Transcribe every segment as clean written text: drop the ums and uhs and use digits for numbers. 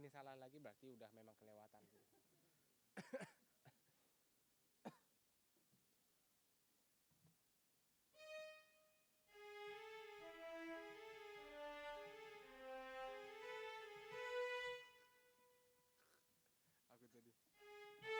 sini salah lagi berarti udah memang kelewatan. Aku tadi. Iya.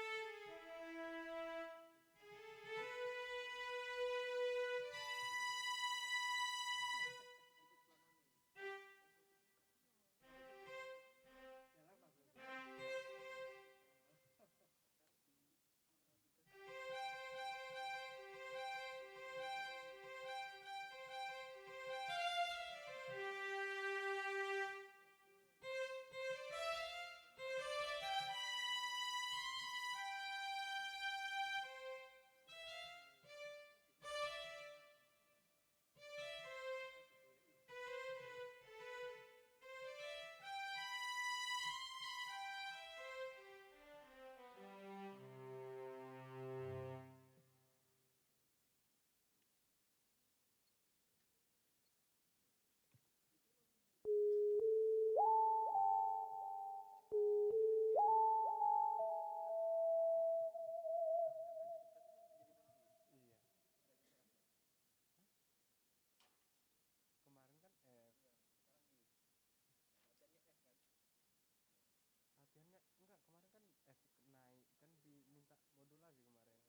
Kemarin kan latihannya enggak, kemarin kan naik kan diminta modul lagi kemarin.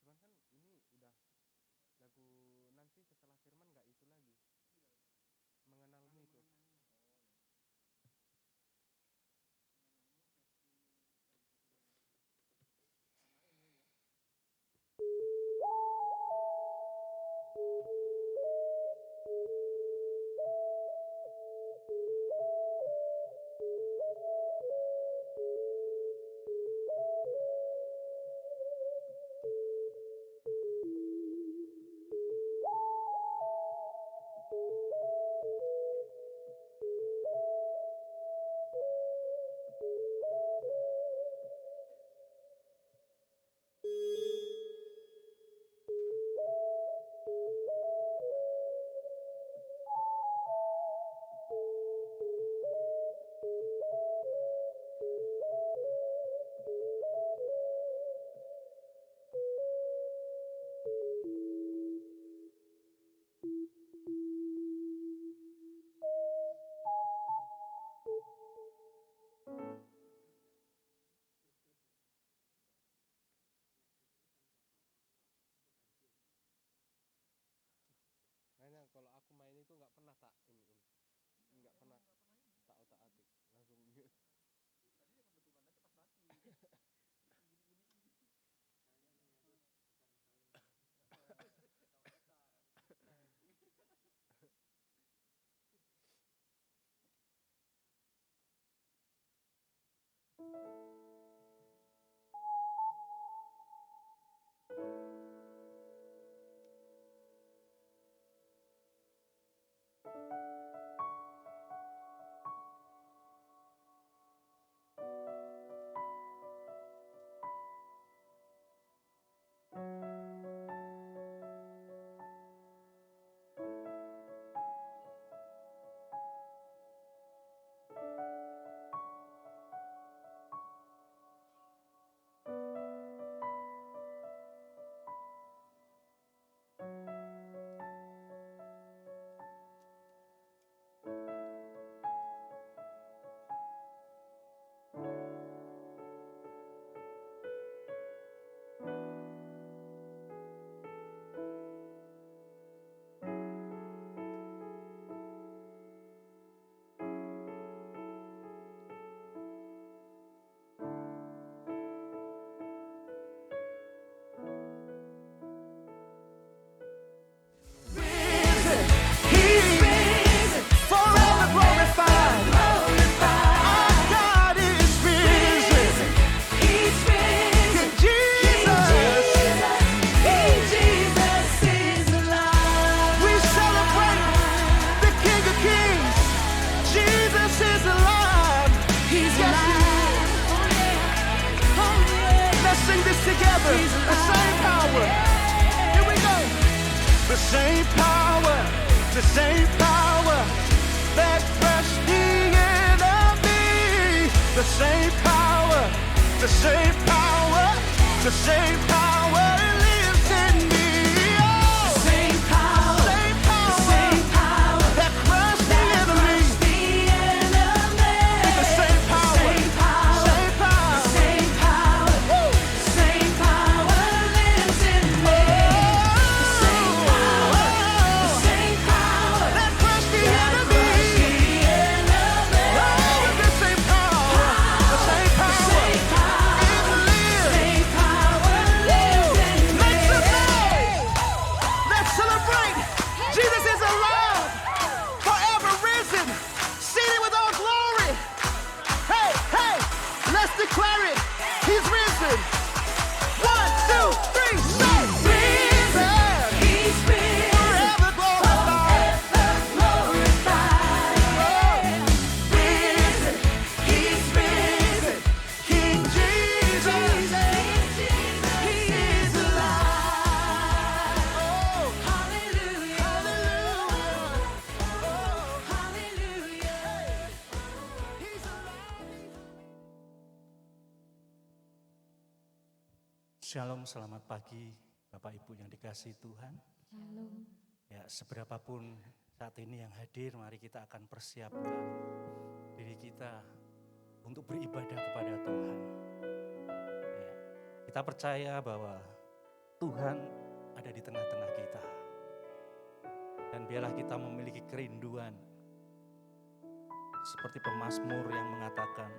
Cuman kan ini udah lagu nanti setelah Firman nggak itu lagi. Mengenalmu itu. Makanya kalau aku main itu nggak pernah tak ini nggak pernah tak otak atik, langsung mute. Tadi kebetulan aja pas mati. together. The same power. Here we go. The same power. The same power that crushed the same power, the same power, the same power lives in me. Oh, Same power, same power, same power that crushed the enemy. the enemy. The same power, Same power, same power. same power, Woo. same power lives in me. Same power, same power That crushed the enemy. crushed the enemy. Oh, with the same power, the same power, Same power, it lives. same power lives in me. Make some noise. Let's celebrate. Jesus is alive, forever risen, seated with all glory. Hey, hey, let's declare it. He's risen. 1, 2, 3, say. Risen. He's risen, Forever glorified. forever glorified. Risen, he's risen. King Jesus. He is alive. Oh, Hallelujah. hallelujah. Oh, Hallelujah. he's alive. Shalom, selamat pagi Bapak Ibu yang dikasihi Tuhan. Ya, seberapapun saat ini yang hadir, mari kita akan persiapkan diri kita untuk beribadah kepada Tuhan. Ya, kita percaya bahwa Tuhan ada di tengah-tengah kita. Dan biarlah kita memiliki kerinduan seperti pemazmur yang mengatakan,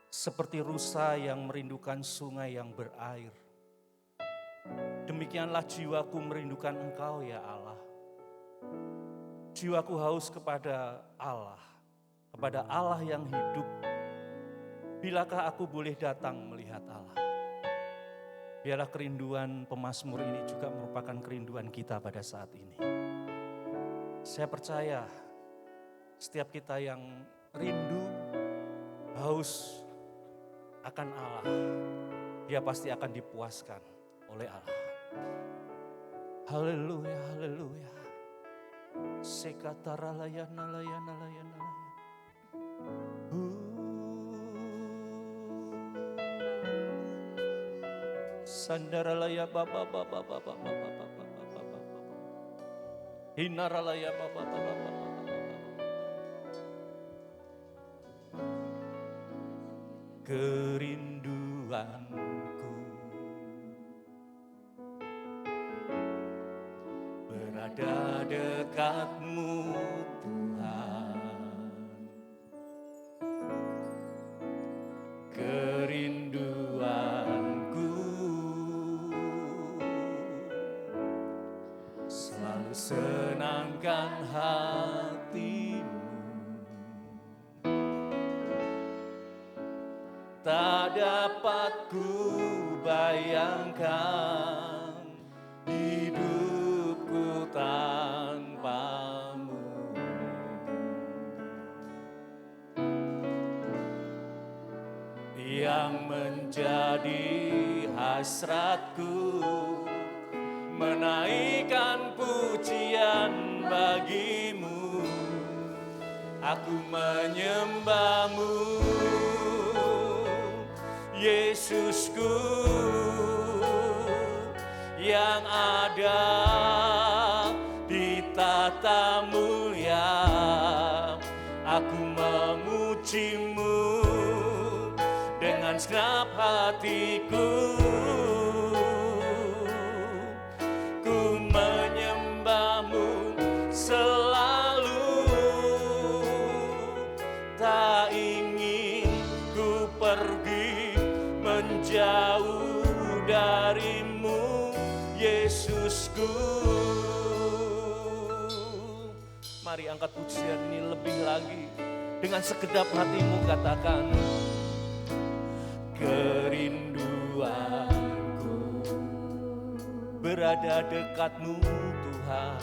seperti rusa yang merindukan sungai yang berair. Demikianlah jiwaku merindukan Engkau ya Allah. Jiwaku haus kepada Allah yang hidup. Bilakah aku boleh datang melihat Allah? Biarlah kerinduan pemazmur ini juga merupakan kerinduan kita pada saat ini. Saya percaya setiap kita yang rindu, haus akan Allah, dia pasti akan dipuaskan oleh Allah. Haleluya, haleluya. Sekataralaya nalaya nalaya nalaya. Sandaralaya baba baba baba baba baba baba. Hinaralaya baba baba baba. Kerinduanku berada dekatmu Tuhan. Kerinduanku selalu senangkan hatimu. Tak dapat ku bayangkan hidupku tanpamu. Yang menjadi hasratku menaikkan pujian bagimu. Aku menyembahmu, Yesusku yang ada di tata mulia. Aku memujimu dengan segenap hatiku. Ku menyembahmu selalu, tak ingin ku pergi menjauh darimu, Yesusku. Mari angkat pujian ini lebih lagi. Dengan segenap hatimu katakan, kerinduanku berada dekatmu Tuhan.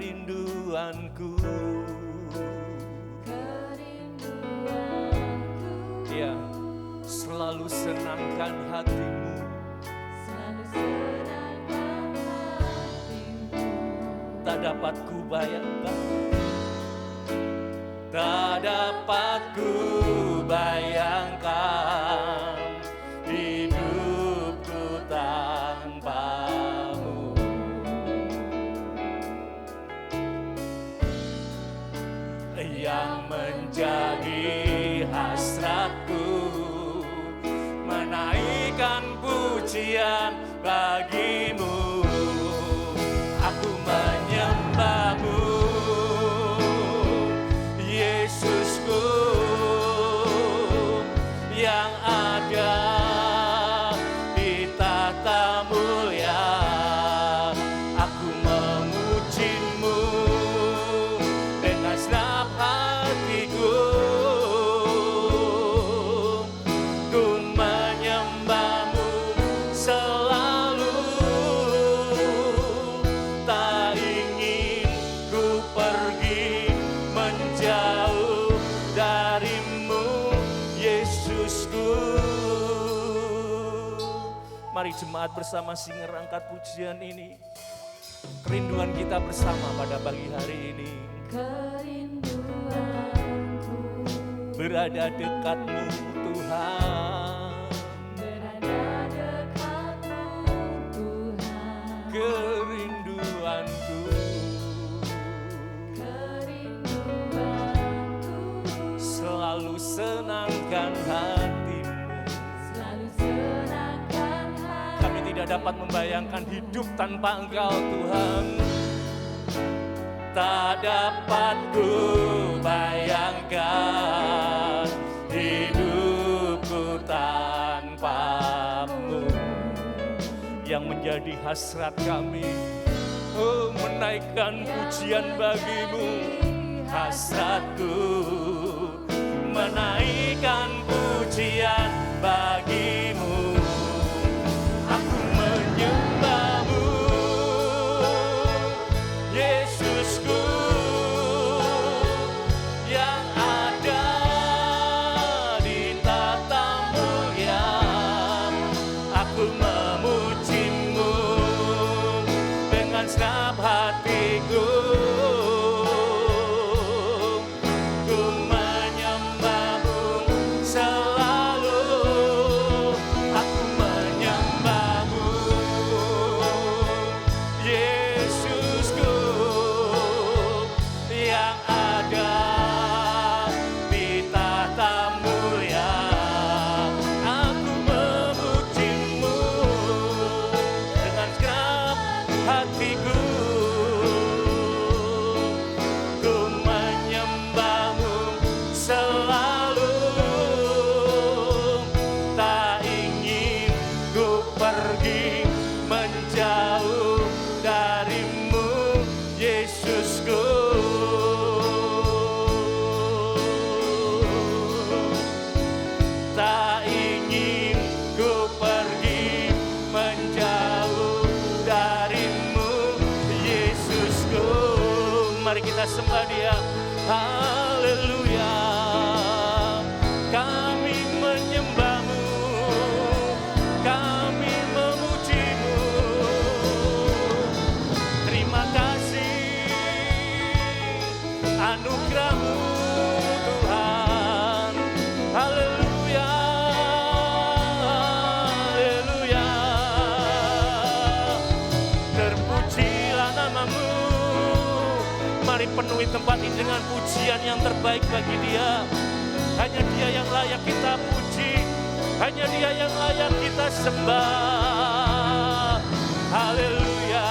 Kerinduanku, ya, selalu senangkan hatimu. Tak dapat ku bayangkan, tak dapat ku bayangkan hidupku tanpamu. Yang menjadi hasratku menaikkan pujian bagimu. Aku menyembahmu, Yesusku, yang ada di tata mulia. Aku memujimu dengan segenap hatiku. Ku menyembahmu selalu, tak ingin ku pergi menjauh darimu, Yesusku. Mari jemaat bersama singer angkat pujian ini. Kerinduan kita bersama pada pagi hari ini. Kerinduanku Berada dekatmu Tuhan. berada dekatmu Tuhan. Kerinduanku Kerinduanku selalu senangkan hatimu. selalu senangkan hati. Kami tidak dapat membayangkan hidup tanpa Engkau Tuhan. Tak dapat ku bayangkan hidupku tanpamu. Yang menjadi hasrat kami, oh, menaikkan pujian bagimu. Hasratku menaikkan pujian bagimu. Aku menyembahmu, Yesusku, yang ada di tata mulia. Aku memujimu dengan segenap hatiku. Ku menyembahmu selalu. Aku menyembahmu, Yesusku, yang ada di tata mulia. Aku memujimu dengan segenap hatiku. Ku menyembahmu selalu, tak ingin ku pergi menjauh darimu, Yesusku. Tak ingin ku pergi menjauh darimu, Yesusku. Mari kita sembah Dia. Haleluya. Kami menyembahmu, kami memujimu. Terima kasih anugerah-Mu Tuhan. Haleluya, haleluya. Terpujilah nama-Mu. Mari penuhi tempat ini dengan pujian yang terbaik bagi Dia. Hanya Dia yang layak kita puji, hanya Dia yang layak kita sembah. Haleluya,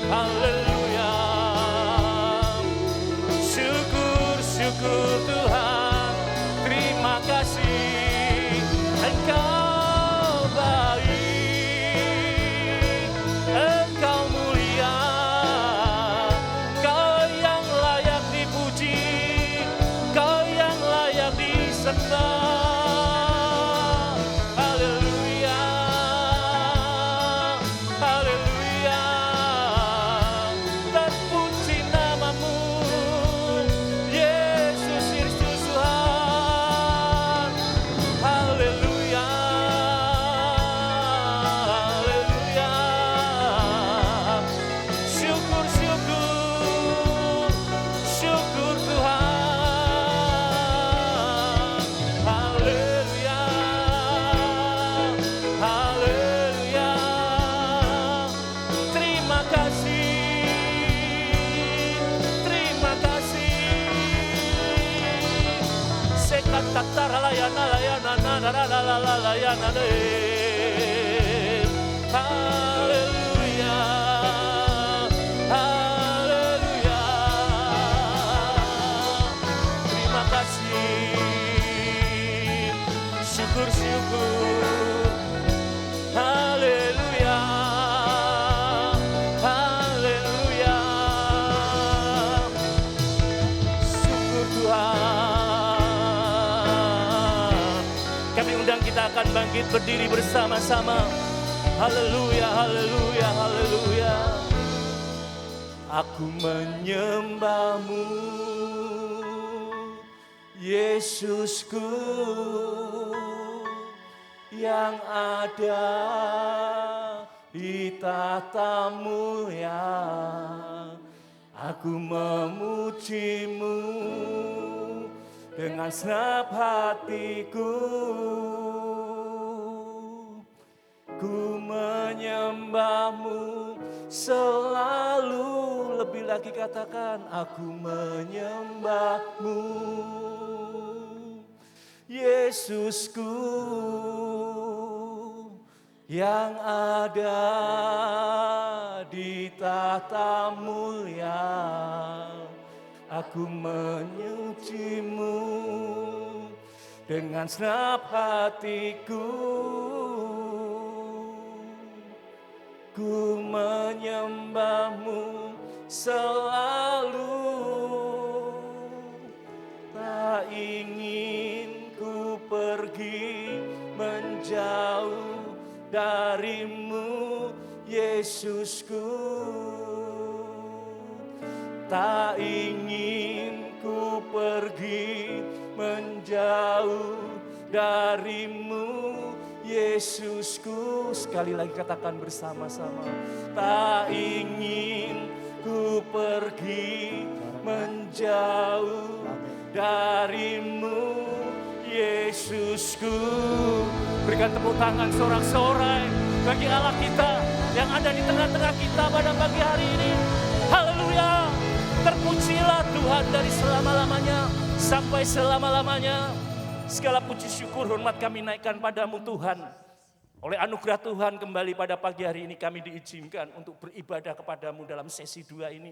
haleluya. Syukur, syukur Tuhan. Terima kasih, Engkau baik, Engkau mulia, Kau yang layak dipuji, Kau yang layak disembah. Haleluya, haleluya. Terpuji nama-Mu, Yesus Tataralayana layana layana haleluya, haleluya. Terima kasih, syukur-syukur, haleluya, haleluya. Syukur Tuhan. Kami undang kita akan bangkit berdiri bersama-sama. Haleluya, haleluya, haleluya. Aku menyembahmu, Yesusku, yang ada di tatamu ya. Aku memujimu dengan segenap hatiku. Ku menyembahmu selalu. Lebih lagi katakan, aku menyembahmu, Yesusku, yang ada di tata mulia. Aku menyucimu dengan segenap hatiku. Ku menyembahmu selalu, tak ingin ku pergi menjauh darimu, Yesusku. Tak ingin ku pergi menjauh darimu, Yesusku. Sekali lagi katakan bersama-sama. Tak ingin ku pergi menjauh darimu, Yesusku. Berikan tepuk tangan sorak-sorai bagi Allah kita yang ada di tengah-tengah kita pada pagi hari ini. Haleluya. Terpujilah Tuhan dari selama-lamanya sampai selama-lamanya. Segala puji syukur hormat kami naikkan padamu Tuhan. Oleh anugerah Tuhan kembali pada pagi hari ini kami diizinkan untuk beribadah kepadamu dalam sesi 2 ini.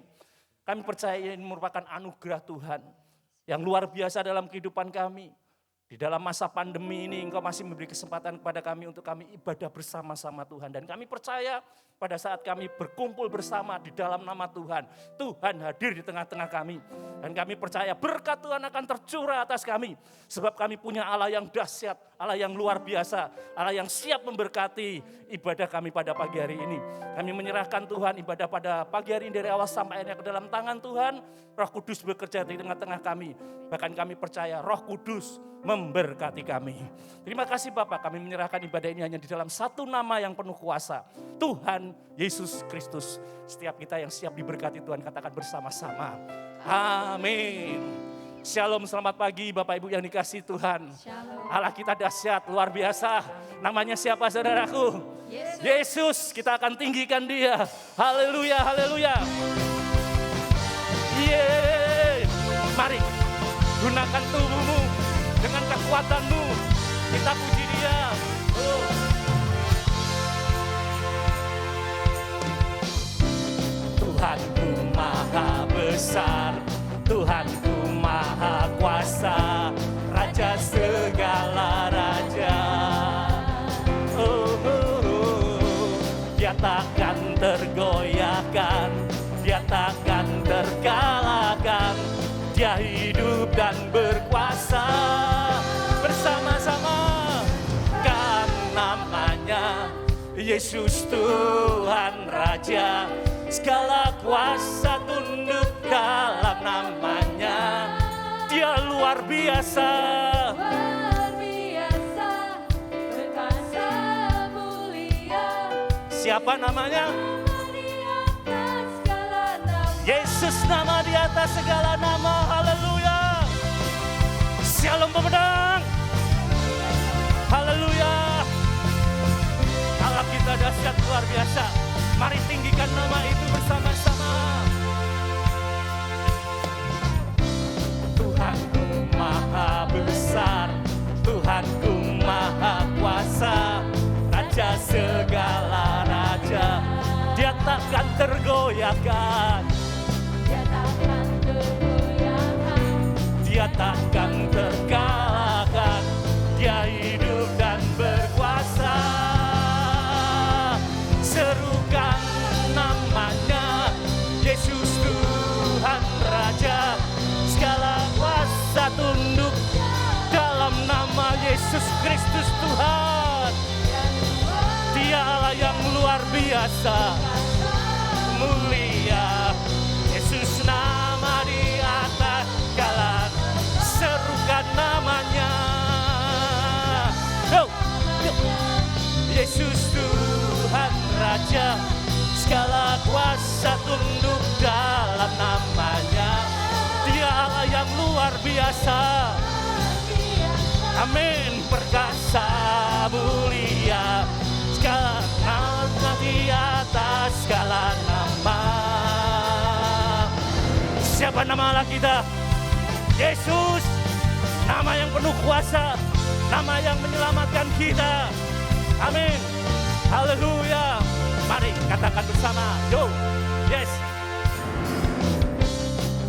Kami percaya ini merupakan anugerah Tuhan yang luar biasa dalam kehidupan kami. Di dalam masa pandemi ini Engkau masih memberi kesempatan kepada kami untuk kami ibadah bersama-sama Tuhan. Dan kami percaya pada saat kami berkumpul bersama di dalam nama Tuhan, Tuhan hadir di tengah-tengah kami. Dan kami percaya berkat Tuhan akan tercurah atas kami. Sebab kami punya Allah yang dahsyat, Allah yang luar biasa, Allah yang siap memberkati ibadah kami pada pagi hari ini. Kami menyerahkan Tuhan ibadah pada pagi hari ini dari awal sampai akhirnya ke dalam tangan Tuhan. Roh Kudus bekerja di tengah-tengah kami. Bahkan kami percaya Roh Kudus memberkati kami. Terima kasih Bapak, kami menyerahkan ibadah ini hanya di dalam satu nama yang penuh kuasa, Tuhan Yesus Kristus. Setiap kita yang siap diberkati Tuhan katakan bersama-sama. Amin. Shalom, selamat pagi Bapak Ibu yang dikasihi Tuhan. Shalom. Allah kita dahsyat, luar biasa. Namanya siapa saudaraku? Yesus, kita akan tinggikan dia. Haleluya, haleluya. Yeay. Mari gunakan tubuhmu dengan kekuatanmu. Kita puji dia. Tuhanku maha besar, Tuhanku maha kuasa, Raja segala raja. Dia takkan tergoyahkan, dia takkan terkalahkan. Dia hidup dan berkuasa. Bersama-sama kan namanya Yesus Tuhan Raja. Segala kuasa tunduk dalam namanya. Dia luar biasa. Luar biasa, berkuasa mulia. Siapa namanya? Yesus nama di atas segala nama. Haleluya. Shalom pemenang. Haleluya. Allah kita dahsyat luar biasa. Mari tinggikan nama itu bersama-sama. Tuhanku maha besar, tergoyahkan. Dia takkan terkalahkan. Dia hidup dan berkuasa. Serukan namanya, Yesus Tuhan Raja. Segala kuasa tunduk dalam nama Yesus Kristus Tuhan. Dia Allah yang luar biasa, mulia. Yesus nama di atas segala, serukan namanya. Yesus Tuhan Raja, segala kuasa tunduk dalam namanya. Dia Allah yang luar biasa. Amin. Perkasa, mulia, segala nama di atas segala nama. Siapa nama Allah kita? Yesus. Nama yang penuh kuasa, nama yang menyelamatkan kita. Amin. Haleluya. Mari katakan bersama. Yo. Yes.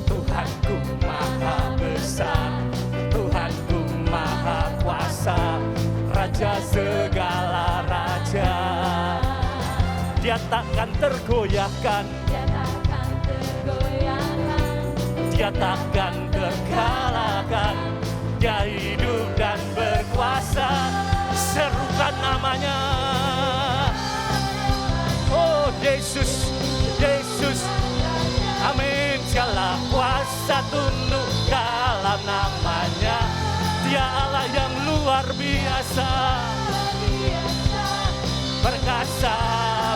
Tuhanku maha besar, Tuhanku maha kuasa, Raja segala raja. Dia takkan tergoyahkan, Dia takkan terkalahkan. Dia hidup dan berkuasa. Serukan namanya. Oh Yesus, Yesus. Amin. Segala kuasa tunduk dalam namanya. Dia Allah yang luar biasa. Perkasa,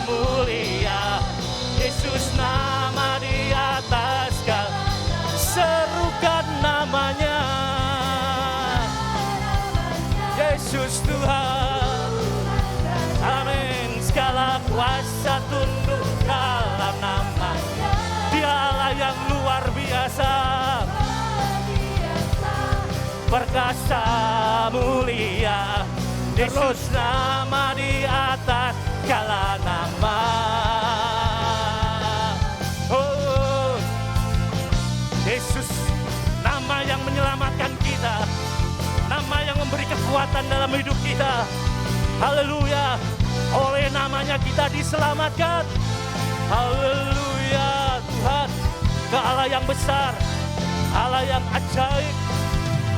mulia. Yesus nama di atas segala. Serukan namanya. Yesus Tuhan. Amin. Segala kuasa tunduk dalam namanya. Dia Allah yang luar biasa. Perkasa, mulia. Yesus nama di atas segala nama. Oh, Yesus nama yang menyelamatkan kita. Nama yang memberi kekuatan dalam hidup kita. Haleluya. Oleh namanya kita diselamatkan. Haleluya. Tuhan, ke Allah yang besar, Allah yang ajaib.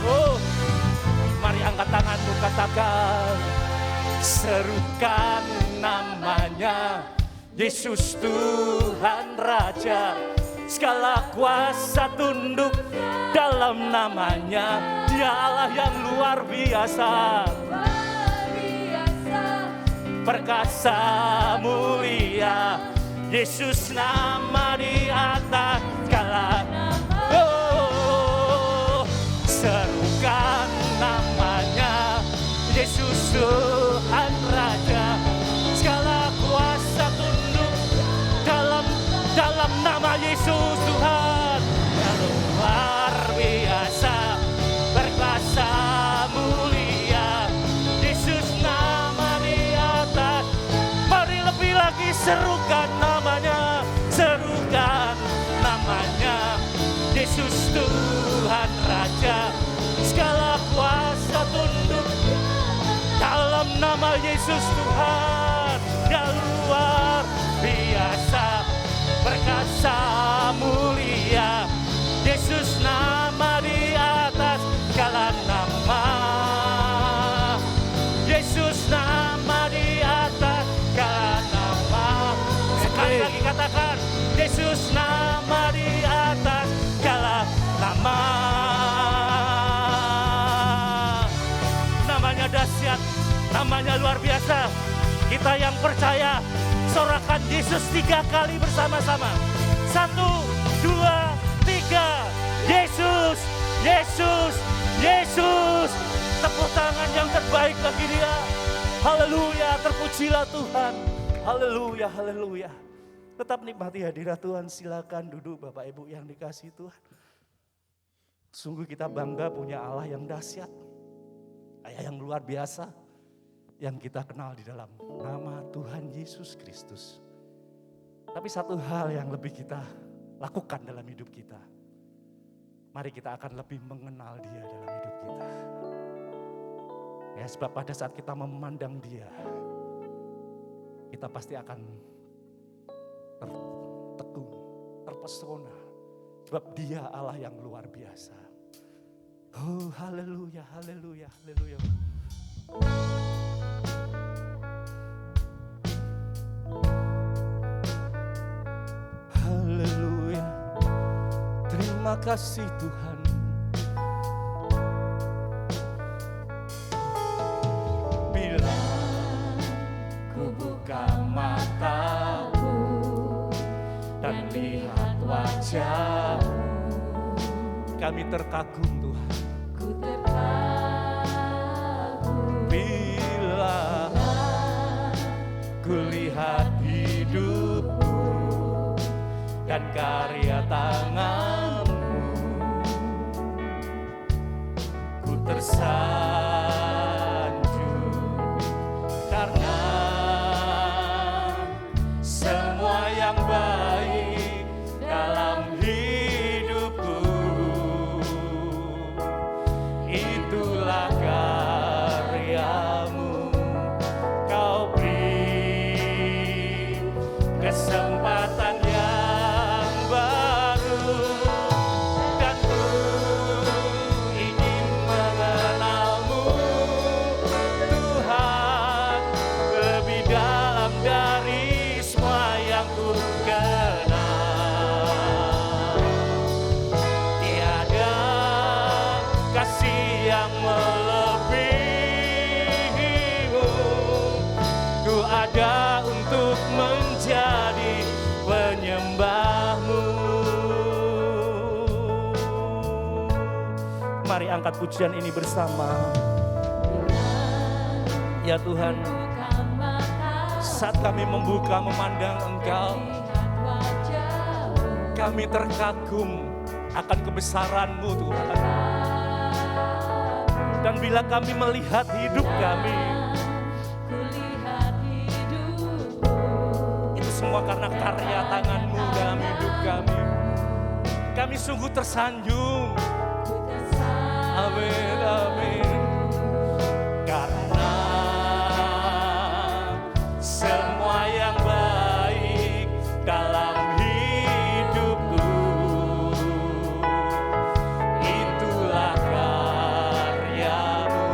Oh, mari angkat tangan untuk katakan. Serukan namanya, Yesus Tuhan Raja. Segala kuasa tunduk dalam namanya. Dia Allah yang luar biasa. Perkasa, mulia. Yesus nama di atas segala. Oh, serukan namanya, Yesus Tuhan Raja. Segala kuasa tunduk dalam nama Yesus Tuhan. Yang luar biasa, berkuasa, mulia. Yesus nama di atas. Mari lebih lagi serukan namanya, serukan namanya. Yesus Tuhan Raja. Segala kuasa tunduk dalam nama Yesus Tuhan. Yang luar biasa, perkasa, mulia. Yesus nama di atas segala nama. Yesus nama di atas segala nama. Sekali lagi katakan, Yesus nama di atas segala nama. Namanya dahsyat, namanya luar biasa. Kita yang percaya, sorakan Yesus 3 kali bersama-sama. 1, 2, 3. Yesus, Yesus, Yesus. Tepuk tangan yang terbaik bagi Dia. Haleluya, terpujilah Tuhan. Haleluya, haleluya. Tetap nikmati hadirat Tuhan. Silakan duduk Bapak Ibu yang dikasihi Tuhan. Sungguh kita bangga punya Allah yang dahsyat. Allah yang luar biasa. Yang kita kenal di dalam nama Tuhan Yesus Kristus. Tapi satu hal yang lebih kita lakukan dalam hidup kita. Mari kita akan lebih mengenal Dia dalam hidup kita. Ya, sebab pada saat kita memandang Dia, kita pasti akan tertegun, terpesona. Sebab Dia Allah yang luar biasa. Oh, haleluya, haleluya, haleluya. Haleluya. Terima kasih Tuhan. Bila ku buka mataku dan lihat wajah-Mu, kami terkagum Tuhan. Ku terkagum Bila ku lihat hidup-Mu dan karya tangan-Mu, ku tersanjung karena semua yang baik dalam hidupku, itulah karya-Mu. Kau beri kesempatan yang baru, dan ku ingin mengenal-Mu Tuhan lebih dalam dari semua yang ku kenal. Tiada kasih yang melebihi-Mu, ku ada untuk menjadi penyembah-Mu. Mari angkat pujian ini bersama. Ya Tuhan, buka mata saat kami membuka memandang Engkau, lihat wajah-Mu kami terkagum akan kebesaran-Mu Tuhan. Dan bila kami melihat hidup kami, ku lihat hidupku itu semua karena karya tangan-Mu dalam hidup kami. Kami sungguh tersanjung. ku tersayang Amin, amin. Karena semua yang baik dalam hidupku, itulah karya-Mu.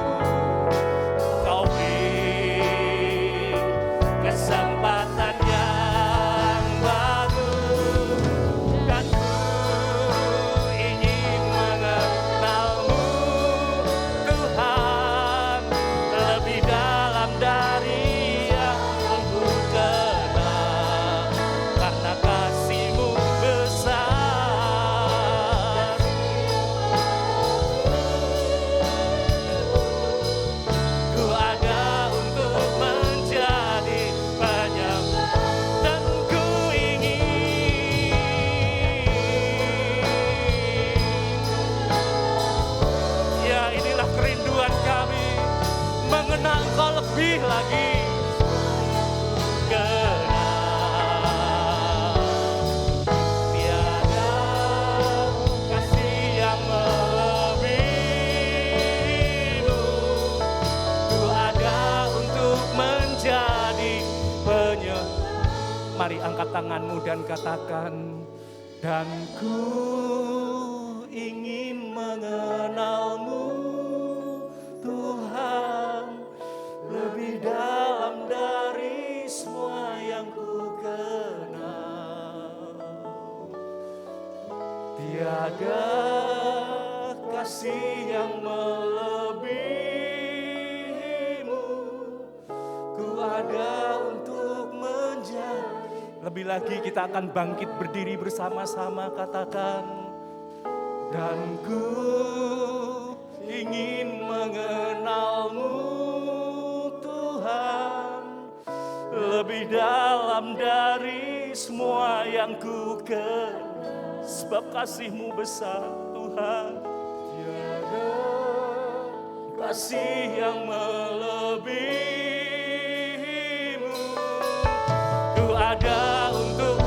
Kau beri kesempatan yang baru, dan ku ingin mengenal-Mu Tuhan lebih dalam dari yang ku kenal. Karena kasih-Mu besar, ku ada untuk menjadi penyembah, dan ku ingin, ya inilah kerinduan kami, mengenal Engkau lebih lagi. Kenal tiada kasih yang melebihi-Mu, ku ada untuk menjadi penyembah. Mari angkat tanganmu dan katakan, dan ku ingin mengenal-Mu Tuhan lebih dalam dari semua yang ku kenal. Tiada kasih yang melebihi-Mu, ku ada untuk menjadi. Lebih lagi kita akan bangkit berdiri bersama-sama, katakan, dan ku ingin mengenal-Mu Tuhan lebih dalam dari semua yang ku kenal. Sebab kasih-Mu besar Tuhan, tiada kasih yang melebihi-Mu, ku ada untuk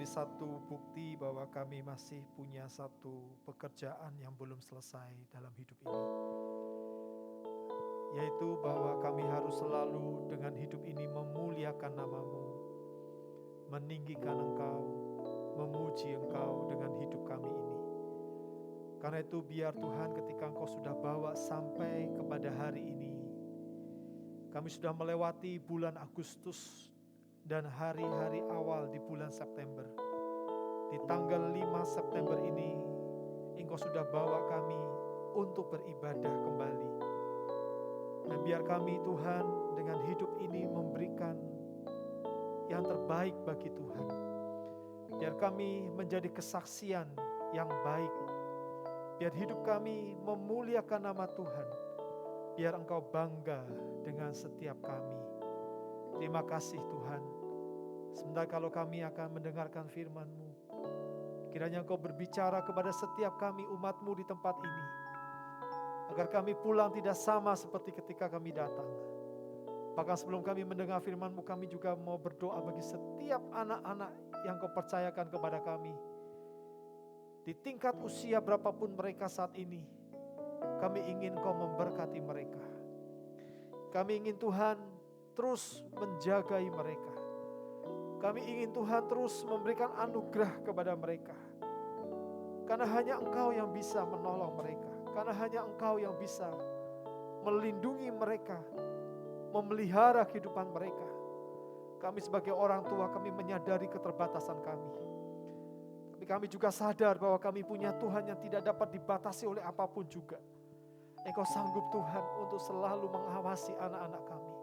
menjadi satu bukti bahwa kami masih punya satu pekerjaan yang belum selesai dalam hidup ini. Yaitu bahwa kami harus selalu dengan hidup ini memuliakan nama-Mu, meninggikan Engkau, memuji Engkau dengan hidup kami ini. Karena itu biar Tuhan ketika Engkau sudah bawa sampai kepada hari ini, kami sudah melewati bulan Agustus dan hari-hari awal di bulan September. Di tanggal 5 September ini, Engkau sudah bawa kami untuk beribadah kembali. Dan biar kami Tuhan dengan hidup ini memberikan yang terbaik bagi Tuhan. Biar kami menjadi kesaksian yang baik. Biar hidup kami memuliakan nama Tuhan. Biar Engkau bangga dengan setiap kami. Terima kasih Tuhan. Sebentar kalau kami akan mendengarkan firman-Mu, kiranya Engkau berbicara kepada setiap kami umat-Mu di tempat ini. Agar kami pulang tidak sama seperti ketika kami datang. Bahkan sebelum kami mendengar firman-Mu, kami juga mau berdoa bagi setiap anak-anak yang Kau percayakan kepada kami. Di tingkat usia berapapun mereka saat ini, kami ingin Kau memberkati mereka. Kami ingin Tuhan terus menjagai mereka. Kami ingin Tuhan terus memberikan anugerah kepada mereka. Karena hanya Engkau yang bisa menolong mereka. Karena hanya Engkau yang bisa melindungi mereka, memelihara kehidupan mereka. Kami sebagai orang tua, kami menyadari keterbatasan kami. Tapi kami juga sadar bahwa kami punya Tuhan yang tidak dapat dibatasi oleh apapun juga. Engkau sanggup Tuhan untuk selalu mengawasi anak-anak kami.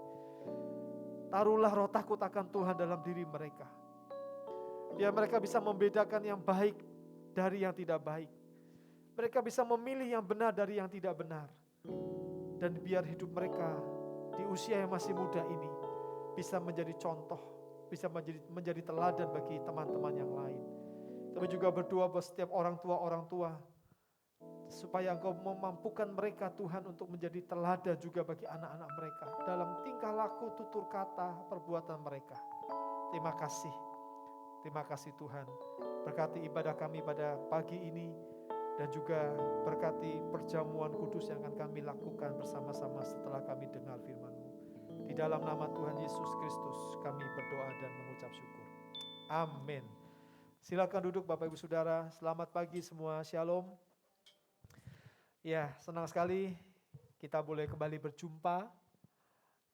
Taruhlah roh takut akan Tuhan dalam diri mereka. Biar mereka bisa membedakan yang baik dari yang tidak baik. Mereka bisa memilih yang benar dari yang tidak benar. Dan biar hidup mereka di usia yang masih muda ini bisa menjadi contoh, bisa menjadi teladan bagi teman-teman yang lain. Kami juga berdoa buat setiap orang tua, supaya Engkau memampukan mereka Tuhan untuk menjadi teladan juga bagi anak-anak mereka. Dalam tingkah laku, tutur kata, perbuatan mereka. Terima kasih Tuhan. Berkati ibadah kami pada pagi ini. Dan juga berkati perjamuan kudus yang akan kami lakukan bersama-sama setelah kami dengar firman-Mu. Di dalam nama Tuhan Yesus Kristus kami berdoa dan mengucap syukur. Amin. Silakan duduk Bapak Ibu Saudara. Selamat pagi semua. Shalom. Ya, senang sekali kita boleh kembali berjumpa.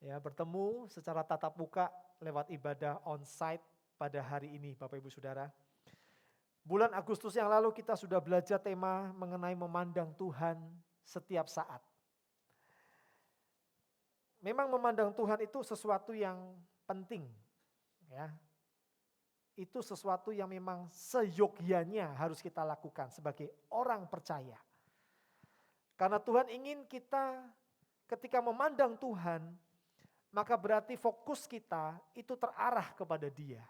Ya, bertemu secara tatap muka lewat ibadah on-site pada hari ini Bapak Ibu Saudara. Bulan Agustus yang lalu kita sudah belajar tema mengenai memandang Tuhan setiap saat. Memang memandang Tuhan itu sesuatu yang penting. Ya. Itu sesuatu yang memang seyogyanya harus kita lakukan sebagai orang percaya. Karena Tuhan ingin kita ketika memandang Tuhan, maka berarti fokus kita itu terarah kepada Dia.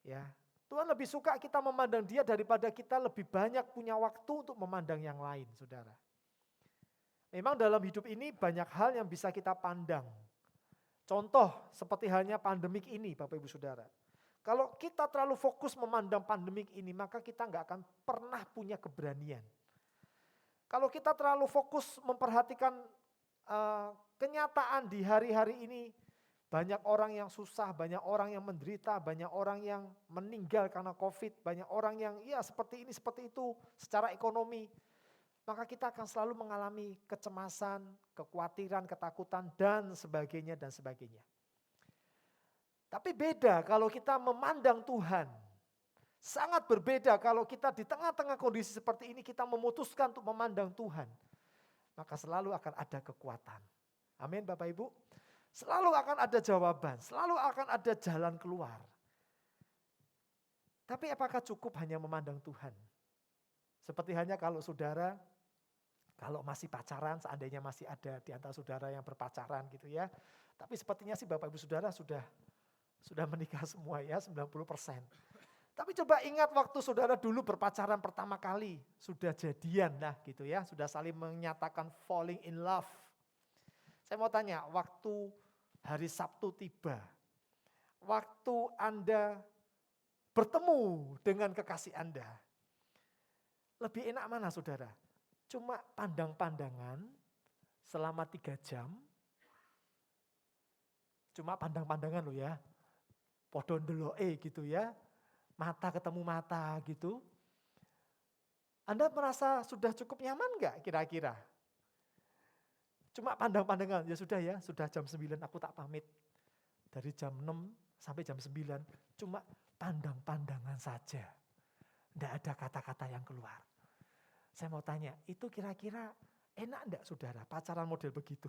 Ya. Tuhan lebih suka kita memandang Dia daripada kita lebih banyak punya waktu untuk memandang yang lain, saudara. Memang dalam hidup ini banyak hal yang bisa kita pandang. Contoh seperti halnya pandemik ini, Bapak Ibu Saudara. Kalau kita terlalu fokus memandang pandemik ini, maka kita nggak akan pernah punya keberanian. Kalau kita terlalu fokus memperhatikan kenyataan di hari-hari ini, banyak orang yang susah, banyak orang yang menderita, banyak orang yang meninggal karena COVID, banyak orang yang ya seperti ini, seperti itu secara ekonomi. Maka kita akan selalu mengalami kecemasan, kekhawatiran, ketakutan dan sebagainya dan sebagainya. Tapi beda kalau kita memandang Tuhan. Sangat berbeda kalau kita di tengah-tengah kondisi seperti ini kita memutuskan untuk memandang Tuhan. Maka selalu akan ada kekuatan. Amin Bapak Ibu. Selalu akan ada jawaban, selalu akan ada jalan keluar. Tapi apakah cukup hanya memandang Tuhan? Seperti hanya kalau saudara, kalau masih pacaran, seandainya masih ada di antara saudara yang berpacaran gitu ya. Tapi sepertinya sih Bapak Ibu Saudara sudah menikah semua ya, 90%. Tapi coba ingat waktu saudara dulu berpacaran pertama kali, sudah jadian lah gitu ya, sudah saling menyatakan falling in love. Saya mau tanya, waktu hari Sabtu tiba, waktu Anda bertemu dengan kekasih Anda. Lebih enak mana saudara? Cuma pandang-pandangan selama 3 jam. Cuma pandang-pandangan loh ya. Podo ndeloke gitu ya. Mata ketemu mata gitu. Anda merasa sudah cukup nyaman enggak kira-kira? Cuma pandang-pandangan, ya sudah jam 9 aku tak pamit. Dari jam 6 sampai jam 9, cuma pandang-pandangan saja. Enggak ada kata-kata yang keluar. Saya mau tanya, itu kira-kira enak enggak saudara pacaran model begitu?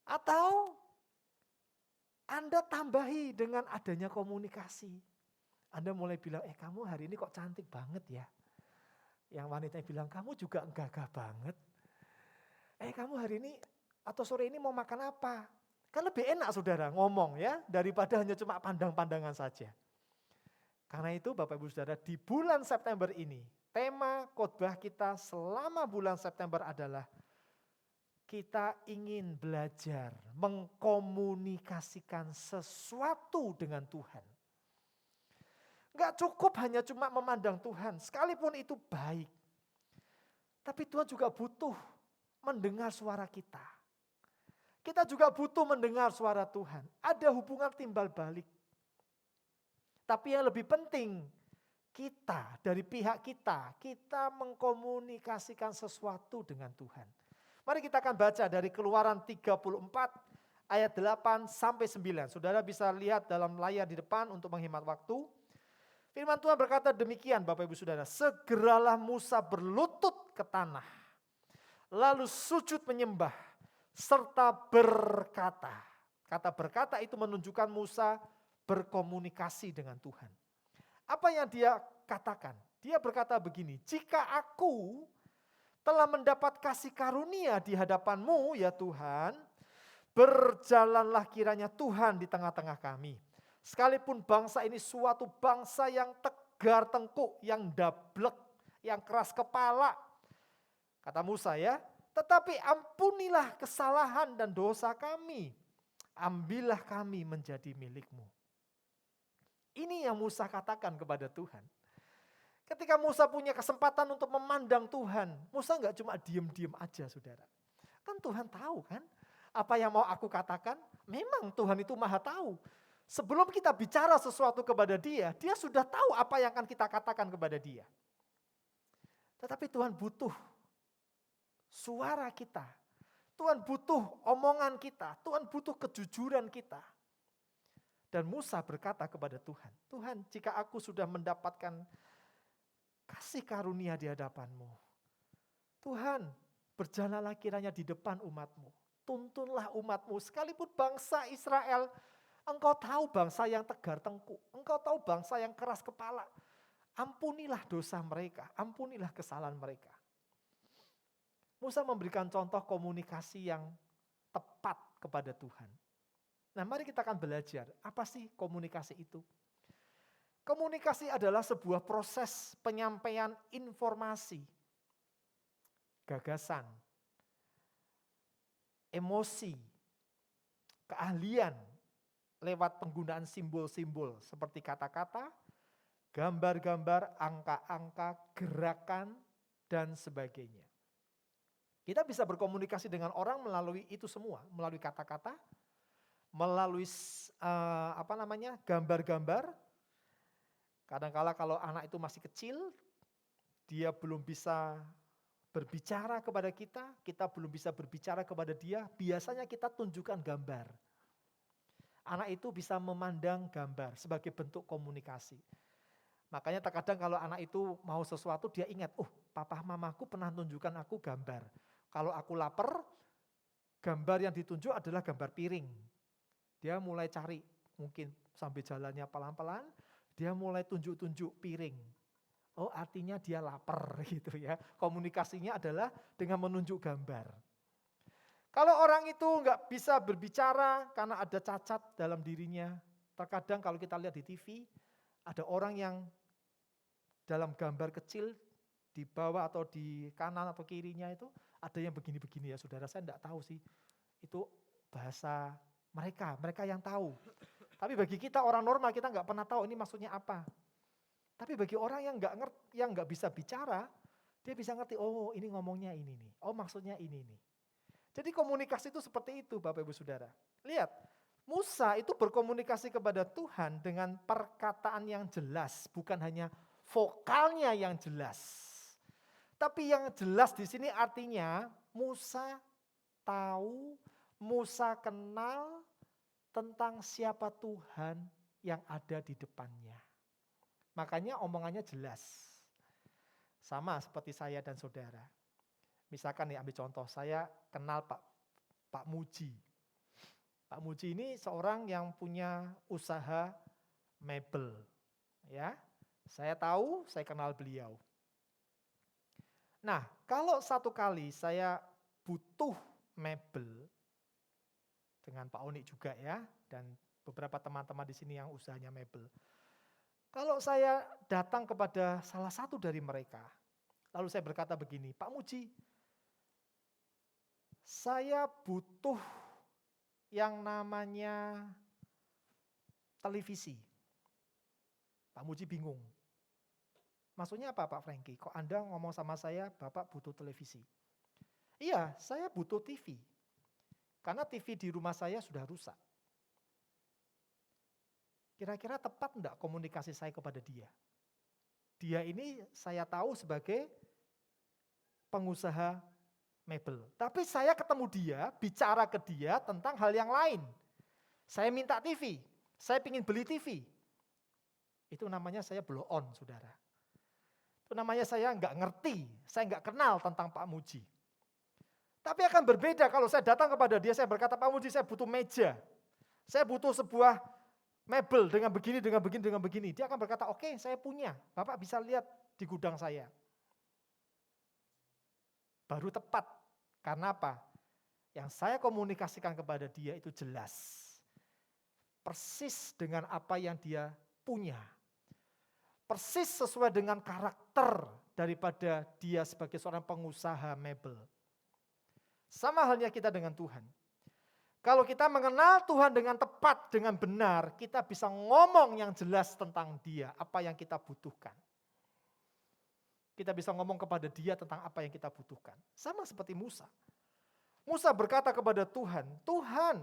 Atau Anda tambahi dengan adanya komunikasi. Anda mulai bilang, kamu hari ini kok cantik banget ya. Yang wanita bilang, kamu juga gagah banget. Kamu hari ini atau sore ini mau makan apa? Kan lebih enak saudara ngomong ya, daripada hanya cuma pandang-pandangan saja. Karena itu Bapak Ibu Saudara, di bulan September ini, tema khotbah kita selama bulan September adalah kita ingin belajar mengkomunikasikan sesuatu dengan Tuhan. Enggak cukup hanya cuma memandang Tuhan, sekalipun itu baik. Tapi Tuhan juga butuh mendengar suara kita. Kita juga butuh mendengar suara Tuhan. Ada hubungan timbal balik. Tapi yang lebih penting, kita dari pihak kita mengkomunikasikan sesuatu dengan Tuhan. Mari kita akan baca dari Keluaran 34 ayat 8 sampai 9. Saudara bisa lihat dalam layar di depan untuk menghemat waktu. Firman Tuhan berkata demikian Bapak Ibu Saudara, segeralah Musa berlutut ke tanah, lalu sujud menyembah, serta berkata. Kata berkata itu menunjukkan Musa berkomunikasi dengan Tuhan. Apa yang dia katakan? Dia berkata begini, jika aku telah mendapat kasih karunia di hadapan-Mu ya Tuhan, berjalanlah kiranya Tuhan di tengah-tengah kami. Sekalipun bangsa ini suatu bangsa yang tegar tengkuk, yang dablek, yang keras kepala. Kata Musa ya, tetapi ampunilah kesalahan dan dosa kami. Ambillah kami menjadi milik-Mu. Ini yang Musa katakan kepada Tuhan. Ketika Musa punya kesempatan untuk memandang Tuhan, Musa enggak cuma diem-diem aja saudara. Kan Tuhan tahu kan, apa yang mau aku katakan, memang Tuhan itu maha tahu. Sebelum kita bicara sesuatu kepada dia, dia sudah tahu apa yang akan kita katakan kepada dia. Tetapi Tuhan butuh suara kita. Tuhan butuh omongan kita. Tuhan butuh kejujuran kita. Dan Musa berkata kepada Tuhan, Tuhan jika aku sudah mendapatkan kasih karunia di hadapan-Mu, Tuhan berjalanlah kiranya di depan umat-Mu. Tuntunlah umat-Mu, sekalipun bangsa Israel, Engkau tahu bangsa yang tegar tengkuk, Engkau tahu bangsa yang keras kepala. Ampunilah dosa mereka, ampunilah kesalahan mereka. Musa memberikan contoh komunikasi yang tepat kepada Tuhan. Nah, mari kita akan belajar, apa sih komunikasi itu? Komunikasi adalah sebuah proses penyampaian informasi, gagasan, emosi, keahlian, lewat penggunaan simbol-simbol seperti kata-kata, gambar-gambar, angka-angka, gerakan, dan sebagainya. Kita bisa berkomunikasi dengan orang melalui itu semua, melalui kata-kata, melalui gambar-gambar. Kadang-kala kalau anak itu masih kecil, dia belum bisa berbicara kepada kita belum bisa berbicara kepada dia, biasanya kita tunjukkan gambar. Anak itu bisa memandang gambar sebagai bentuk komunikasi. Makanya terkadang kalau anak itu mau sesuatu dia ingat, papa mamaku pernah tunjukkan aku gambar. Kalau aku lapar, gambar yang ditunjuk adalah gambar piring. Dia mulai cari, mungkin sambil jalannya pelan-pelan, dia mulai tunjuk-tunjuk piring. Oh artinya dia lapar gitu ya. Komunikasinya adalah dengan menunjuk gambar. Kalau orang itu nggak bisa berbicara karena ada cacat dalam dirinya. Terkadang kalau kita lihat di TV, ada orang yang dalam gambar kecil di bawah atau di kanan atau kirinya itu ada yang begini-begini ya saudara. Saya enggak tahu sih, itu bahasa mereka yang tahu. Tapi bagi kita orang normal, kita nggak pernah tahu ini maksudnya apa. Tapi bagi orang yang nggak ngerti, yang nggak bisa bicara, dia bisa ngerti, oh ini ngomongnya ini nih, oh maksudnya ini nih. Jadi komunikasi itu seperti itu Bapak Ibu Saudara. Lihat, Musa itu berkomunikasi kepada Tuhan dengan perkataan yang jelas, bukan hanya vokalnya yang jelas. Tapi yang jelas di sini artinya Musa tahu, Musa kenal tentang siapa Tuhan yang ada di depannya. Makanya omongannya jelas. Sama seperti saya dan saudara. Misalkan nih ambil contoh, saya kenal Pak Muji. Pak Muji ini seorang yang punya usaha mebel. Ya, saya tahu, saya kenal beliau. Nah, kalau satu kali saya butuh mebel, dengan Pak Oni juga ya, dan beberapa teman-teman di sini yang usahanya mebel. Kalau saya datang kepada salah satu dari mereka, lalu saya berkata begini, Pak Muji, saya butuh yang namanya televisi. Pak Muji bingung. Maksudnya apa Pak Franky? Kok Anda ngomong sama saya, Bapak butuh televisi? Iya, saya butuh TV. Karena TV di rumah saya sudah rusak. Kira-kira tepat enggak komunikasi saya kepada dia? Dia ini saya tahu sebagai pengusaha mebel. Tapi saya ketemu dia, bicara ke dia tentang hal yang lain. Saya minta TV, saya ingin beli TV. Itu namanya saya blow on, saudara. Itu namanya saya nggak ngerti, saya nggak kenal tentang Pak Muji. Tapi akan berbeda kalau saya datang kepada dia, saya berkata, Pak Muji saya butuh meja. Saya butuh sebuah mebel dengan begini, dengan begini, dengan begini. Dia akan berkata, oke, saya punya. Bapak bisa lihat di gudang saya. Baru tepat. Karena apa? Yang saya komunikasikan kepada dia itu jelas. Persis dengan apa yang dia punya. Persis sesuai dengan karakter daripada dia sebagai seorang pengusaha mebel. Sama halnya kita dengan Tuhan. Kalau kita mengenal Tuhan dengan tepat, dengan benar, kita bisa ngomong yang jelas tentang dia, apa yang kita butuhkan. Kita bisa ngomong kepada dia tentang apa yang kita butuhkan. Sama seperti Musa. Musa berkata kepada Tuhan, Tuhan,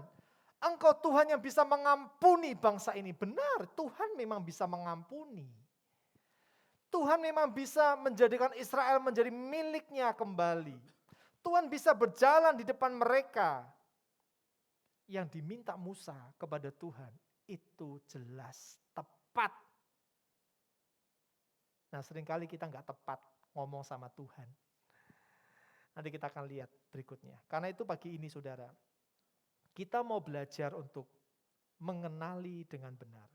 Engkau Tuhan yang bisa mengampuni bangsa ini. Benar, Tuhan memang bisa mengampuni. Tuhan memang bisa menjadikan Israel menjadi miliknya kembali. Tuhan bisa berjalan di depan mereka. Yang diminta Musa kepada Tuhan itu jelas, tepat. Nah seringkali kita nggak tepat ngomong sama Tuhan. Nanti kita akan lihat berikutnya. Karena itu pagi ini saudara, kita mau belajar untuk mengenali dengan benar.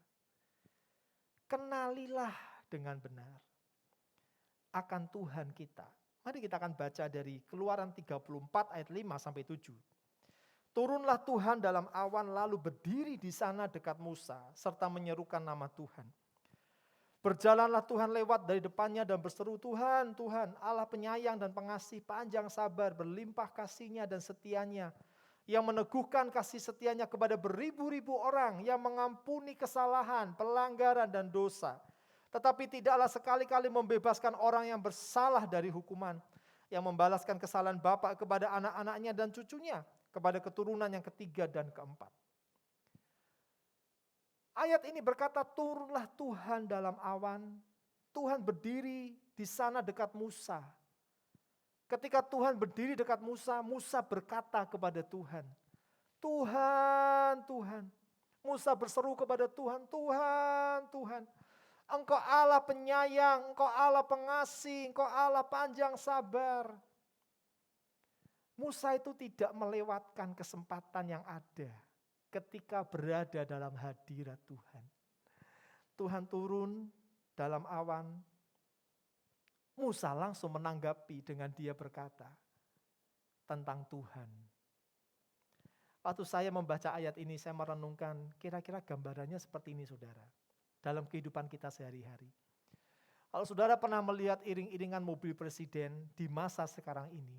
Kenalilah dengan benar akan Tuhan kita. Mari kita akan baca dari Keluaran 34 ayat 5 sampai 7. Turunlah Tuhan dalam awan lalu berdiri di sana dekat Musa serta menyerukan nama Tuhan. Berjalanlah Tuhan lewat dari depannya dan berseru, Tuhan, Tuhan, Allah penyayang dan pengasih, panjang sabar, berlimpah kasih-Nya dan setianya, yang meneguhkan kasih setianya kepada beribu-ribu orang, yang mengampuni kesalahan, pelanggaran dan dosa. Tetapi tidaklah sekali-kali membebaskan orang yang bersalah dari hukuman, yang membalaskan kesalahan bapa kepada anak-anaknya dan cucunya, kepada keturunan yang ketiga dan keempat. Ayat ini berkata, turunlah Tuhan dalam awan. Tuhan berdiri di sana dekat Musa. Ketika Tuhan berdiri dekat Musa, Musa berkata kepada Tuhan, Tuhan, Tuhan. Musa berseru kepada Tuhan, Tuhan, Tuhan. Engkau Allah penyayang, Engkau Allah pengasih, Engkau Allah panjang sabar. Musa itu tidak melewatkan kesempatan yang ada ketika berada dalam hadirat Tuhan. Tuhan turun dalam awan. Musa langsung menanggapi dengan dia berkata tentang Tuhan. Waktu saya membaca ayat ini, saya merenungkan kira-kira gambarannya seperti ini saudara. Dalam kehidupan kita sehari-hari. Kalau saudara pernah melihat iring-iringan mobil presiden di masa sekarang ini,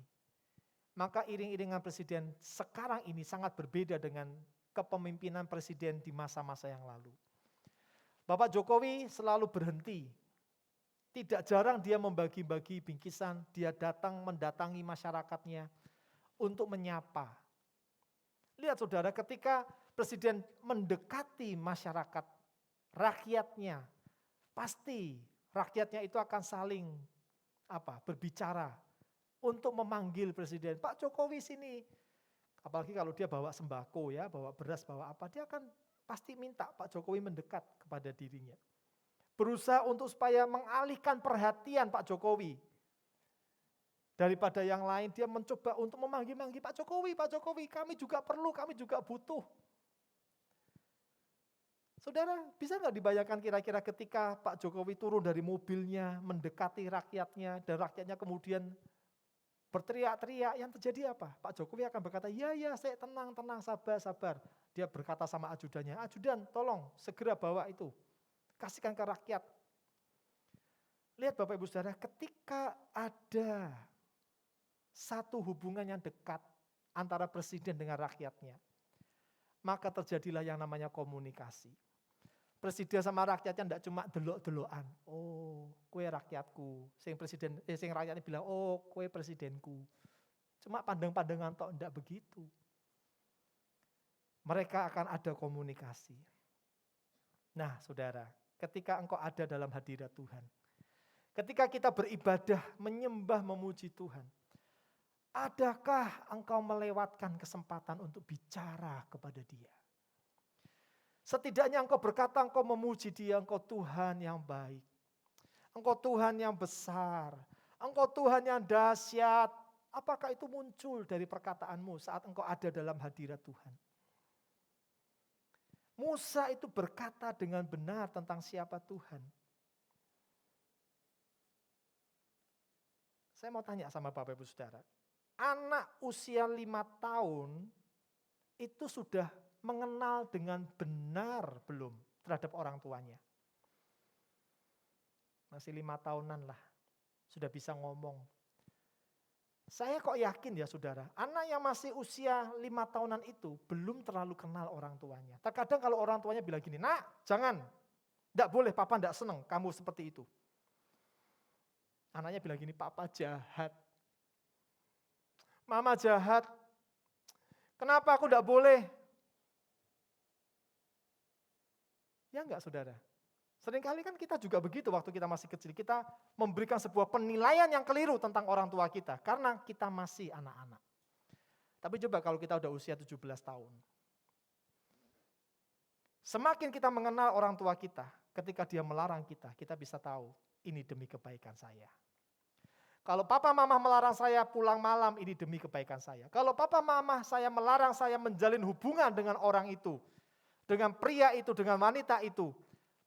maka iring-iringan presiden sekarang ini sangat berbeda dengan kepemimpinan presiden di masa-masa yang lalu. Bapak Jokowi selalu berhenti. Tidak jarang dia membagi-bagi bingkisan, dia mendatangi masyarakatnya untuk menyapa. Lihat saudara, ketika presiden mendekati masyarakat, rakyatnya, pasti rakyatnya itu akan saling berbicara untuk memanggil presiden. Pak Jokowi sini. Apalagi kalau dia bawa sembako ya, bawa beras, bawa apa, dia akan pasti minta Pak Jokowi mendekat kepada dirinya. Berusaha untuk supaya mengalihkan perhatian Pak Jokowi. Daripada yang lain, dia mencoba untuk memanggil-manggil Pak Jokowi, kami juga perlu, kami juga butuh. Saudara, bisa nggak dibayangkan kira-kira ketika Pak Jokowi turun dari mobilnya, mendekati rakyatnya, dan rakyatnya kemudian berteriak-teriak, yang terjadi apa? Pak Jokowi akan berkata, ya saya tenang, sabar. Dia berkata sama ajudannya, ajudan tolong segera bawa itu, kasihkan ke rakyat. Lihat Bapak Ibu Saudara, ketika ada satu hubungan yang dekat antara presiden dengan rakyatnya, maka terjadilah yang namanya komunikasi. Presiden sama rakyatnya tidak cuma delok-delokan. Oh, kue rakyatku. Sing rakyatnya bilang, oh, kue presidenku. Cuma pandang-pandangan tok, tidak begitu. Mereka akan ada komunikasi. Nah, saudara, ketika engkau ada dalam hadirat Tuhan, ketika kita beribadah, menyembah, memuji Tuhan, adakah engkau melewatkan kesempatan untuk bicara kepada Dia? Setidaknya engkau berkata, engkau memuji Dia, engkau Tuhan yang baik. Engkau Tuhan yang besar. Engkau Tuhan yang dahsyat. Apakah itu muncul dari perkataanmu saat engkau ada dalam hadirat Tuhan? Musa itu berkata dengan benar tentang siapa Tuhan. Saya mau tanya sama Bapak Ibu Saudara. Anak usia 5 tahun itu sudah mengenal dengan benar belum terhadap orang tuanya? Masih 5 tahunan lah, sudah bisa ngomong. Saya kok yakin ya saudara, anak yang masih usia 5 tahunan itu belum terlalu kenal orang tuanya. Terkadang kalau orang tuanya bilang gini, nak jangan, enggak boleh, papa enggak senang kamu seperti itu. Anaknya bilang gini, papa jahat, mama jahat, kenapa aku enggak boleh? Ya enggak saudara? Seringkali kan kita juga begitu waktu kita masih kecil. Kita memberikan sebuah penilaian yang keliru tentang orang tua kita. Karena kita masih anak-anak. Tapi coba kalau kita udah usia 17 tahun. Semakin kita mengenal orang tua kita, ketika dia melarang kita bisa tahu, ini demi kebaikan saya. Kalau papa mama melarang saya pulang malam, ini demi kebaikan saya. Kalau papa mama saya melarang saya menjalin hubungan dengan orang itu, dengan pria itu, dengan wanita itu,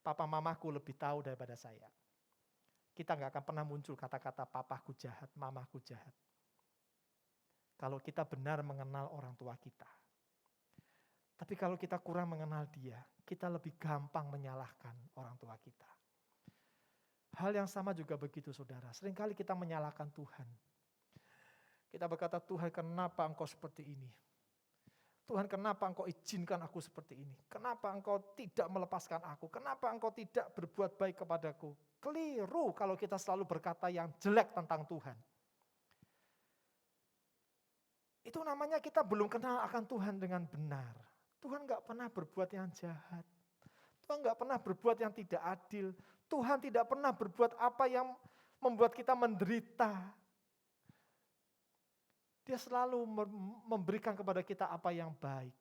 papa mamaku lebih tahu daripada saya. Kita nggak akan pernah muncul kata-kata papaku jahat, mamaku jahat. Kalau kita benar mengenal orang tua kita. Tapi kalau kita kurang mengenal dia, kita lebih gampang menyalahkan orang tua kita. Hal yang sama juga begitu saudara. Seringkali kita menyalahkan Tuhan. Kita berkata, Tuhan kenapa engkau seperti ini? Tuhan kenapa engkau izinkan aku seperti ini? Kenapa engkau tidak melepaskan aku? Kenapa engkau tidak berbuat baik kepadaku? Keliru kalau kita selalu berkata yang jelek tentang Tuhan. Itu namanya kita belum kenal akan Tuhan dengan benar. Tuhan gak pernah berbuat yang jahat. Tuhan gak pernah berbuat yang tidak adil. Tuhan tidak pernah berbuat apa yang membuat kita menderita. Dia selalu memberikan kepada kita apa yang baik.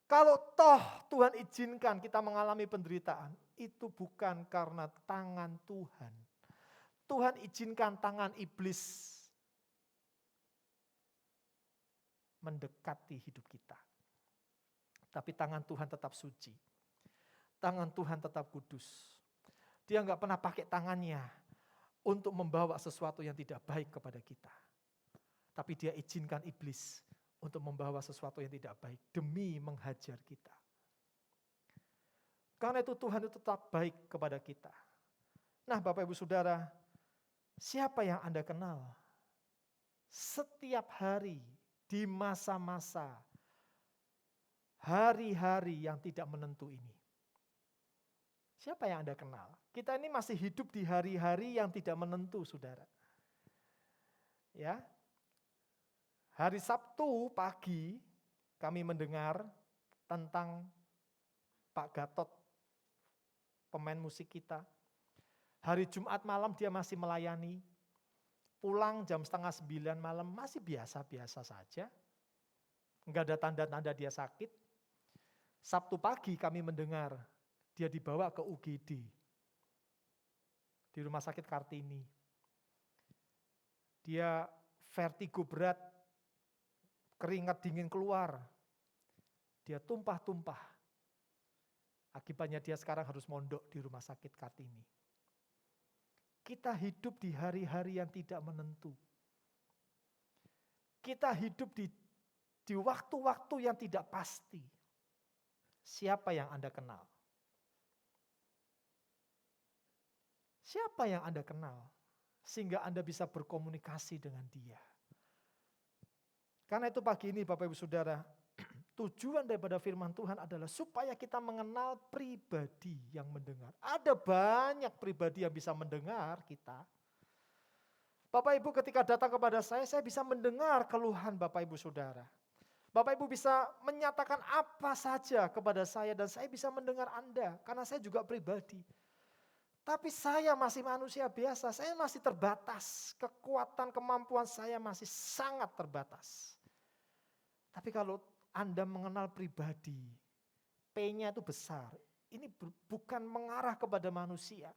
Kalau toh Tuhan izinkan kita mengalami penderitaan, itu bukan karena tangan Tuhan. Tuhan izinkan tangan iblis mendekati hidup kita. Tapi tangan Tuhan tetap suci. Tangan Tuhan tetap kudus. Dia enggak pernah pakai tangannya untuk membawa sesuatu yang tidak baik kepada kita. Tapi dia izinkan iblis untuk membawa sesuatu yang tidak baik demi menghajar kita. Karena itu Tuhan itu tetap baik kepada kita. Nah Bapak Ibu Saudara, siapa yang Anda kenal? Setiap hari di masa-masa hari-hari yang tidak menentu ini. Siapa yang Anda kenal? Kita ini masih hidup di hari-hari yang tidak menentu, saudara. Ya, hari Sabtu pagi kami mendengar tentang Pak Gatot, pemain musik kita. Hari Jumat malam dia masih melayani, pulang jam 8:30 malam masih biasa-biasa saja. Enggak ada tanda-tanda dia sakit. Sabtu pagi kami mendengar dia dibawa ke UGD, di Rumah Sakit Kartini. Dia vertigo berat, keringat dingin keluar, dia tumpah-tumpah. Akibatnya dia sekarang harus mondok di Rumah Sakit Kartini. Kita hidup di hari-hari yang tidak menentu. Kita hidup di waktu-waktu yang tidak pasti. Siapa yang Anda kenal? Siapa yang Anda kenal? Sehingga Anda bisa berkomunikasi dengan dia. Karena itu pagi ini Bapak Ibu Saudara, tujuan daripada firman Tuhan adalah supaya kita mengenal pribadi yang mendengar. Ada banyak pribadi yang bisa mendengar kita. Bapak Ibu ketika datang kepada saya bisa mendengar keluhan Bapak Ibu Saudara. Bapak Ibu bisa menyatakan apa saja kepada saya dan saya bisa mendengar Anda. Karena saya juga pribadi. Tapi saya masih manusia biasa, saya masih terbatas. Kekuatan, kemampuan saya masih sangat terbatas. Tapi kalau Anda mengenal pribadi, P-nya itu besar. Ini bukan mengarah kepada manusia.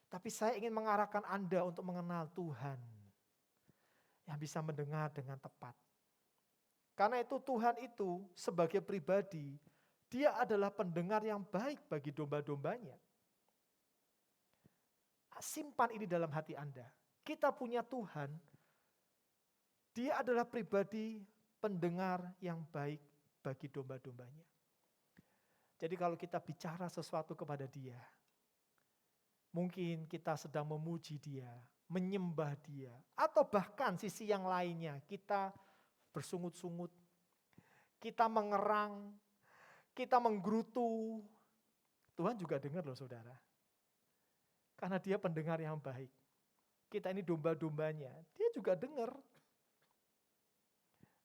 Tapi saya ingin mengarahkan Anda untuk mengenal Tuhan. Yang bisa mendengar dengan tepat. Karena itu Tuhan itu sebagai pribadi, dia adalah pendengar yang baik bagi domba-dombanya. Simpan ini dalam hati Anda. Kita punya Tuhan, dia adalah pribadi pendengar yang baik bagi domba-dombanya. Jadi kalau kita bicara sesuatu kepada dia, mungkin kita sedang memuji dia, menyembah dia, atau bahkan sisi yang lainnya, kita bersungut-sungut, kita mengerang, kita menggerutu. Tuhan juga dengar loh saudara. Karena dia pendengar yang baik. Kita ini domba-dombanya, dia juga dengar.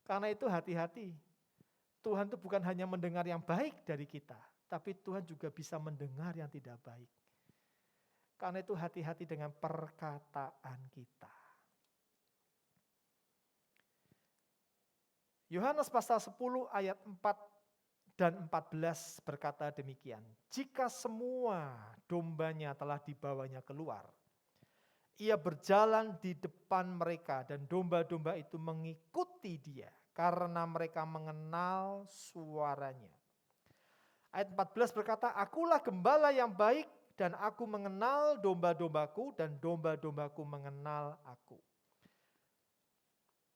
Karena itu hati-hati. Tuhan itu bukan hanya mendengar yang baik dari kita, tapi Tuhan juga bisa mendengar yang tidak baik. Karena itu hati-hati dengan perkataan kita. Yohanes pasal 10 ayat 4 dan 14 berkata demikian. Jika semua dombanya telah dibawanya keluar, ia berjalan di depan mereka dan domba-domba itu mengikuti dia karena mereka mengenal suaranya. Ayat 14 berkata, akulah gembala yang baik dan aku mengenal domba-dombaku dan domba-dombaku mengenal aku.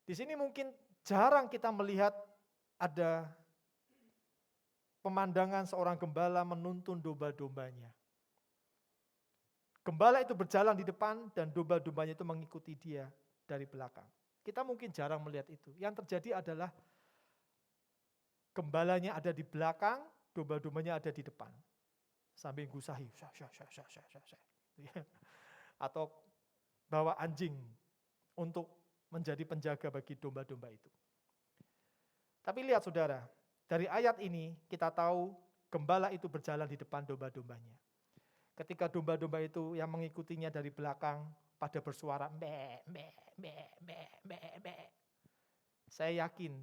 Di sini mungkin jarang kita melihat ada pemandangan seorang gembala menuntun domba-dombanya. Gembala itu berjalan di depan dan domba-dombanya itu mengikuti dia dari belakang. Kita mungkin jarang melihat itu. Yang terjadi adalah gembalanya ada di belakang, domba-dombanya ada di depan. Sambil gusahi, atau bawa anjing untuk menjadi penjaga bagi domba-domba itu. Tapi lihat saudara, dari ayat ini kita tahu gembala itu berjalan di depan domba-dombanya. Ketika domba-domba itu yang mengikutinya dari belakang pada bersuara mbe, mbe, mbe, mbe, mbe, mbe. Saya yakin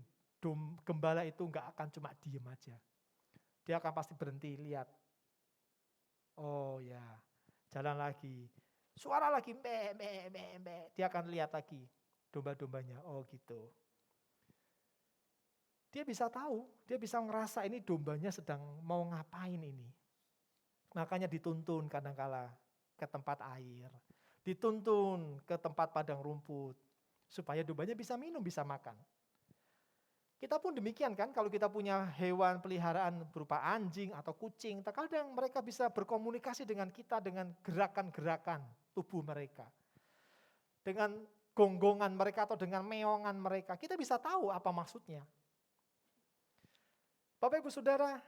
gembala itu enggak akan cuma diem aja. Dia akan pasti berhenti lihat. Oh ya, jalan lagi. Suara lagi mbe, mbe, mbe, mbe. Dia akan lihat lagi domba-dombanya. Oh gitu. Dia bisa tahu, dia bisa ngerasa ini dombanya sedang mau ngapain ini. Makanya dituntun kadang-kala ke tempat air, dituntun ke tempat padang rumput, supaya dombanya bisa minum, bisa makan. Kita pun demikian kan, kalau kita punya hewan peliharaan berupa anjing atau kucing, terkadang mereka bisa berkomunikasi dengan kita dengan gerakan-gerakan tubuh mereka. Dengan gonggongan mereka atau dengan meongan mereka, kita bisa tahu apa maksudnya. Bapak Ibu Saudara,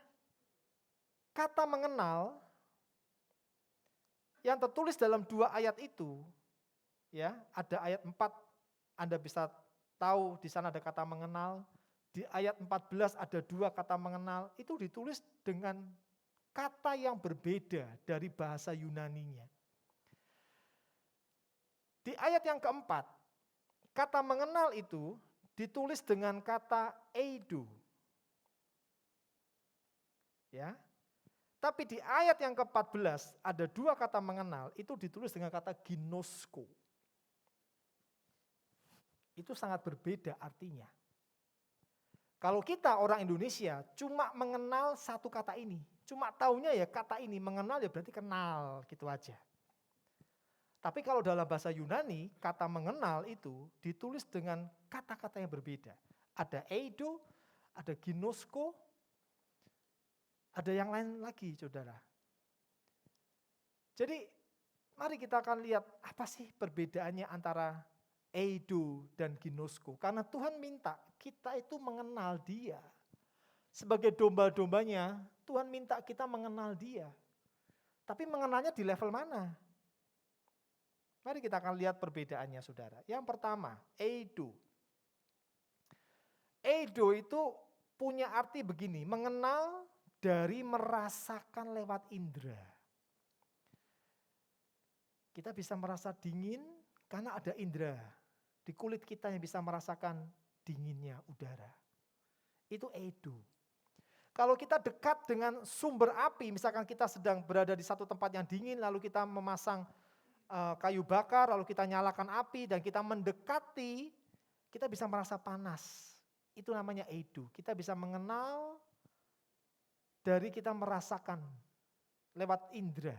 kata mengenal yang tertulis dalam 2 ayat itu, ya, ada ayat 4, Anda bisa tahu di sana ada kata mengenal. Di ayat 14 ada 2 kata mengenal, itu ditulis dengan kata yang berbeda dari bahasa Yunaninya. Di ayat yang keempat, kata mengenal itu ditulis dengan kata eido. Ya. Tapi di ayat yang ke-14 ada 2 kata mengenal, itu ditulis dengan kata ginosko. Itu sangat berbeda artinya. Kalau kita orang Indonesia cuma mengenal satu kata ini, cuma taunya ya kata ini, mengenal ya berarti kenal gitu aja. Tapi kalau dalam bahasa Yunani, kata mengenal itu ditulis dengan kata-kata yang berbeda. Ada eido, ada ginosko, ada yang lain lagi, saudara. Jadi mari kita akan lihat apa sih perbedaannya antara eido dan ginosko. Karena Tuhan minta kita itu mengenal Dia. Sebagai domba-dombanya, Tuhan minta kita mengenal Dia. Tapi mengenalnya di level mana? Mari kita akan lihat perbedaannya, saudara. Yang pertama, eido. Eido itu punya arti begini, mengenal dari merasakan lewat indera. Kita bisa merasa dingin karena ada indera. Di kulit kita yang bisa merasakan dinginnya udara. Itu eido. Kalau kita dekat dengan sumber api, misalkan kita sedang berada di satu tempat yang dingin, lalu kita memasang kayu bakar, lalu kita nyalakan api dan kita mendekati, kita bisa merasa panas. Itu namanya eido. Kita bisa mengenal dari kita merasakan lewat indera.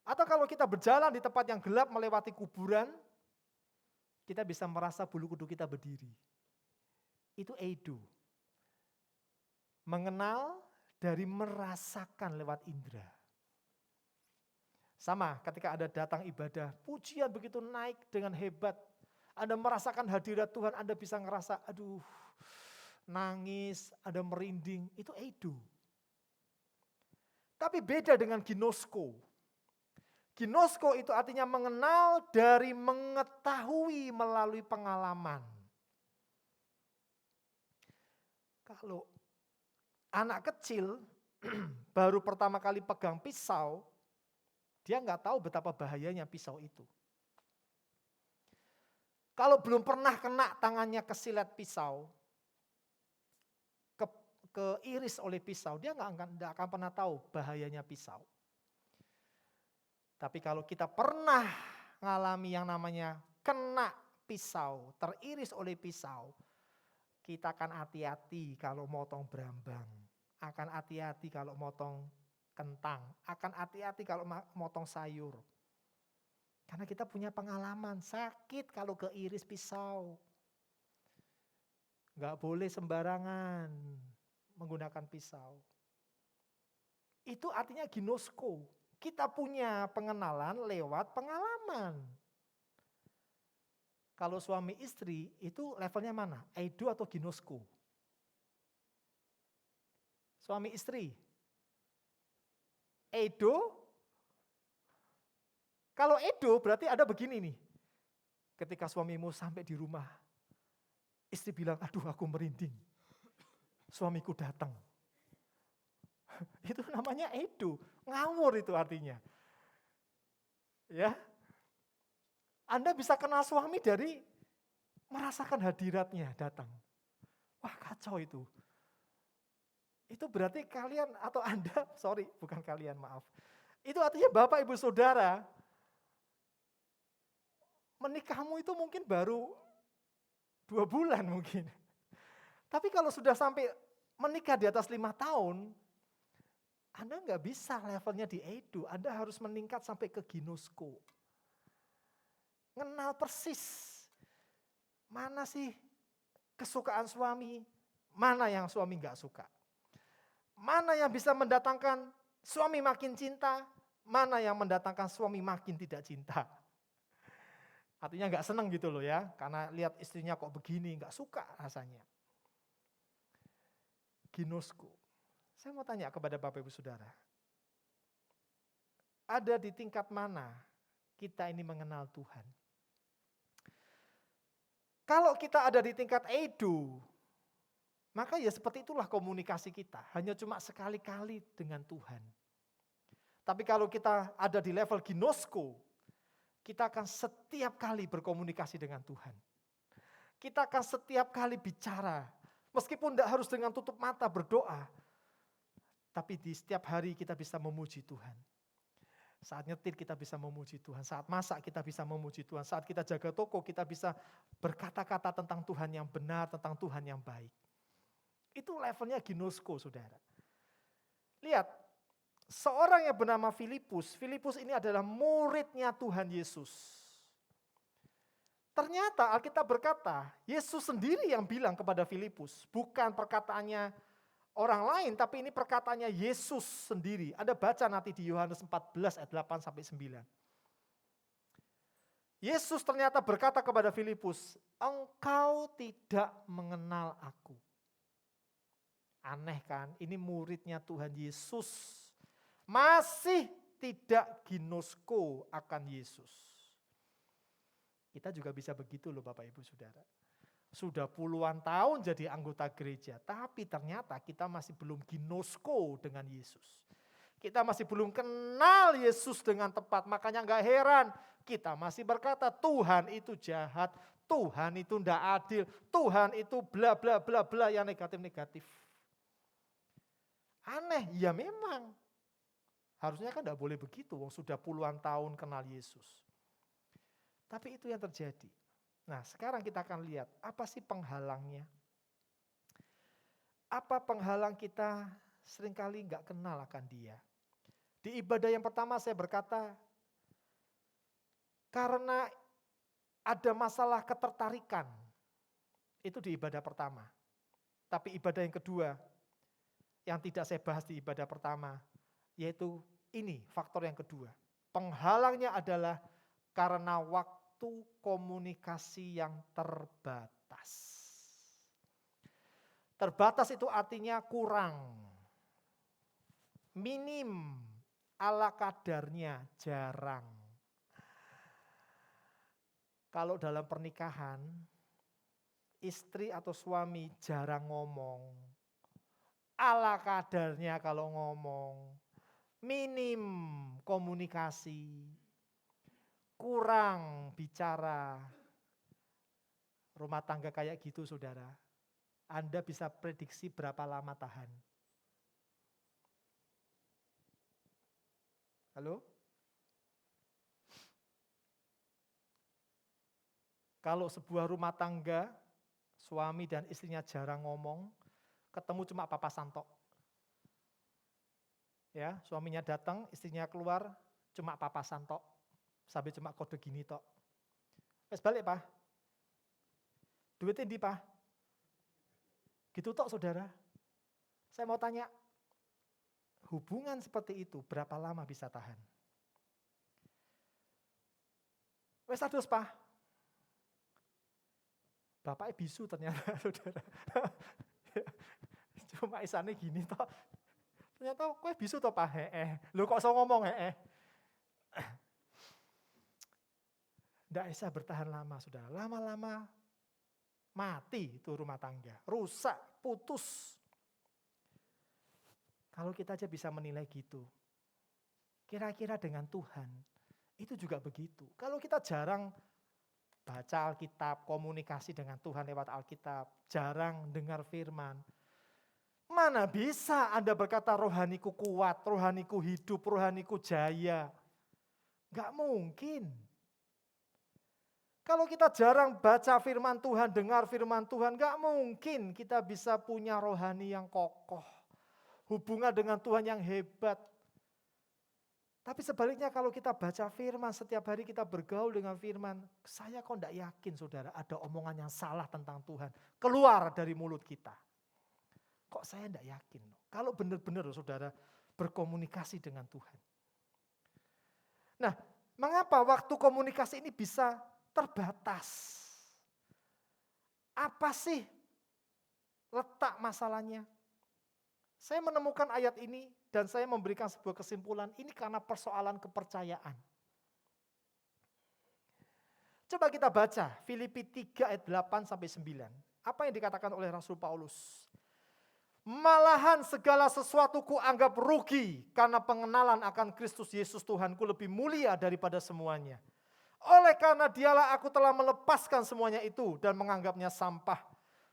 Atau kalau kita berjalan di tempat yang gelap melewati kuburan, kita bisa merasa bulu kuduk kita berdiri. Itu eido. Mengenal dari merasakan lewat indera. Sama ketika ada datang ibadah, pujian begitu naik dengan hebat. Anda merasakan hadirat Tuhan, Anda bisa ngerasa, aduh, nangis, ada merinding, itu eido. Tapi beda dengan ginosko. Ginosko itu artinya mengenal dari mengetahui melalui pengalaman. Kalau anak kecil baru pertama kali pegang pisau, dia nggak tahu betapa bahayanya pisau itu. Kalau belum pernah kena tangannya kesilet pisau, keiris oleh pisau, dia nggak akan pernah tahu bahayanya pisau. Tapi kalau kita pernah ngalami yang namanya kena pisau, teriris oleh pisau, kita akan hati-hati kalau motong brambang, akan hati-hati kalau motong kentang, akan hati-hati kalau motong sayur. Karena kita punya pengalaman, sakit kalau keiris pisau. Nggak boleh sembarangan menggunakan pisau. Itu artinya ginosko. Kita punya pengenalan lewat pengalaman. Kalau suami istri itu levelnya mana? Eido atau ginosko? Suami istri. Eido. Kalau eido berarti ada begini nih. Ketika suamimu sampai di rumah, istri bilang, aduh aku merinding. Suamiku datang. Itu namanya eido, ngawur itu artinya. Ya, Anda bisa kenal suami dari merasakan hadiratnya datang. Wah kacau itu. Itu berarti kalian atau Anda, sorry bukan kalian maaf. Itu artinya Bapak Ibu Saudara, menikahmu itu mungkin baru 2 bulan mungkin. Tapi kalau sudah sampai menikah di atas 5 tahun, Anda nggak bisa levelnya di eido, Anda harus meningkat sampai ke ginosko. Kenal persis, mana sih kesukaan suami, mana yang suami nggak suka. Mana yang bisa mendatangkan suami makin cinta, mana yang mendatangkan suami makin tidak cinta. Artinya nggak seneng gitu loh ya, karena lihat istrinya kok begini, nggak suka rasanya. ginosko. Saya mau tanya kepada Bapak Ibu Saudara. Ada di tingkat mana kita ini mengenal Tuhan? Kalau kita ada di tingkat eido, maka ya seperti itulah komunikasi kita. Hanya cuma sekali-kali dengan Tuhan. Tapi kalau kita ada di level ginosko, kita akan setiap kali berkomunikasi dengan Tuhan. Kita akan setiap kali bicara. Meskipun tidak harus dengan tutup mata berdoa. Tapi di setiap hari kita bisa memuji Tuhan. Saat nyetir kita bisa memuji Tuhan. Saat masak kita bisa memuji Tuhan. Saat kita jaga toko kita bisa berkata-kata tentang Tuhan yang benar, tentang Tuhan yang baik. Itu levelnya ginosko, saudara. Lihat, seorang yang bernama Filipus. Filipus ini adalah muridnya Tuhan Yesus. Ternyata Alkitab berkata, Yesus sendiri yang bilang kepada Filipus. Bukan perkataannya orang lain, tapi ini perkataannya Yesus sendiri. Anda baca nanti di Yohanes 14 ayat 8-9. Yesus ternyata berkata kepada Filipus, engkau tidak mengenal aku. Aneh kan, ini muridnya Tuhan Yesus. Masih tidak ginosko akan Yesus. Kita juga bisa begitu loh Bapak Ibu Saudara. Sudah puluhan tahun jadi anggota gereja, tapi ternyata kita masih belum ginosko dengan Yesus. Kita masih belum kenal Yesus dengan tepat, makanya gak heran kita masih berkata Tuhan itu jahat, Tuhan itu tidak adil, Tuhan itu bla bla bla bla yang negatif-negatif. Aneh, ya memang. Harusnya kan tidak boleh begitu, sudah puluhan tahun kenal Yesus. Tapi itu yang terjadi. Nah sekarang kita akan lihat, apa sih penghalangnya? Apa penghalang kita seringkali nggak kenal akan dia? Di ibadah yang pertama saya berkata, karena ada masalah ketertarikan. Itu di ibadah pertama. Tapi ibadah yang kedua, yang tidak saya bahas di ibadah pertama, yaitu ini faktor yang kedua. Penghalangnya adalah karena waktu komunikasi yang terbatas. Terbatas itu artinya kurang, minim, ala kadarnya, jarang. Kalau dalam pernikahan, istri atau suami jarang ngomong, ala kadarnya kalau ngomong, minim komunikasi, kurang bicara. Rumah tangga kayak gitu saudara, Anda bisa prediksi berapa lama tahan. Halo? Kalau sebuah rumah tangga, suami dan istrinya jarang ngomong, ketemu cuma papasan tok. Ya, suaminya datang, istrinya keluar, cuma papasan tok. Sampai cuma kode gini tok. Wes balik Pak. Duitnya di Pak. Gitu tok saudara. Saya mau tanya, hubungan seperti itu berapa lama bisa tahan? Wes adus Pak. Bapaknya bisu ternyata saudara. Cuma isane gini tok. Ternyata kowe bisu toh Pak. Lu kok so ngomong Tidak bisa bertahan lama, saudara. Lama-lama mati itu rumah tangga. Rusak, putus. Kalau kita aja bisa menilai gitu. Kira-kira dengan Tuhan, itu juga begitu. Kalau kita jarang baca Alkitab, komunikasi dengan Tuhan lewat Alkitab, jarang dengar firman, mana bisa Anda berkata rohaniku kuat, rohaniku hidup, rohaniku jaya. Gak mungkin. Kalau kita jarang baca firman Tuhan, dengar firman Tuhan, gak mungkin kita bisa punya rohani yang kokoh. Hubungan dengan Tuhan yang hebat. Tapi sebaliknya kalau kita baca firman, setiap hari kita bergaul dengan firman, saya kok gak yakin saudara ada omongan yang salah tentang Tuhan. Keluar dari mulut kita. Kok saya gak yakin? Kalau benar-benar saudara berkomunikasi dengan Tuhan. Nah, mengapa waktu komunikasi ini bisa terbatas? Apa sih letak masalahnya? Saya menemukan ayat ini dan saya memberikan sebuah kesimpulan, ini karena persoalan kepercayaan. Coba kita baca Filipi 3 ayat 8-9. Apa yang dikatakan oleh Rasul Paulus? Malahan segala sesuatu kuanggap rugi karena pengenalan akan Kristus Yesus Tuhanku lebih mulia daripada semuanya. Oleh karena dialah aku telah melepaskan semuanya itu dan menganggapnya sampah.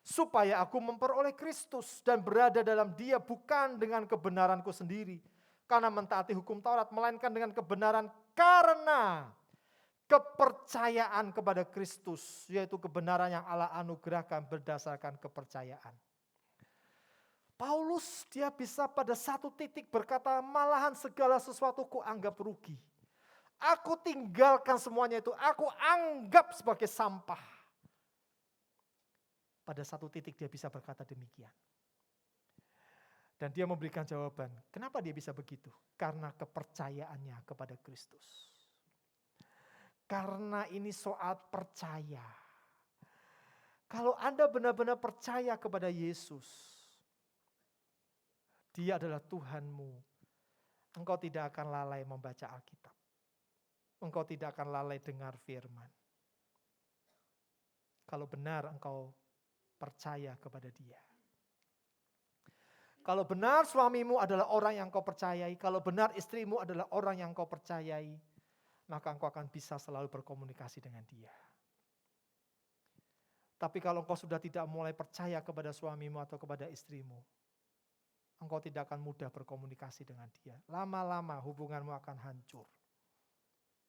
Supaya aku memperoleh Kristus dan berada dalam Dia bukan dengan kebenaranku sendiri. Karena mentaati hukum Taurat melainkan dengan kebenaran karena kepercayaan kepada Kristus. Yaitu kebenaran yang Allah anugerahkan berdasarkan kepercayaan. Paulus dia bisa pada satu titik berkata, malahan segala sesuatu ku anggap rugi. Aku tinggalkan semuanya itu, aku anggap sebagai sampah. Pada satu titik dia bisa berkata demikian. Dan dia memberikan jawaban, kenapa dia bisa begitu? Karena kepercayaannya kepada Kristus. Karena ini soal percaya. Kalau Anda benar-benar percaya kepada Yesus, Dia adalah Tuhanmu, engkau tidak akan lalai membaca Alkitab. Engkau tidak akan lalai dengar firman. Kalau benar engkau percaya kepada Dia. Kalau benar suamimu adalah orang yang kau percayai, kalau benar istrimu adalah orang yang kau percayai, maka engkau akan bisa selalu berkomunikasi dengan Dia. Tapi kalau engkau sudah tidak mulai percaya kepada suamimu atau kepada istrimu, engkau tidak akan mudah berkomunikasi dengan Dia. Lama-lama hubunganmu akan hancur.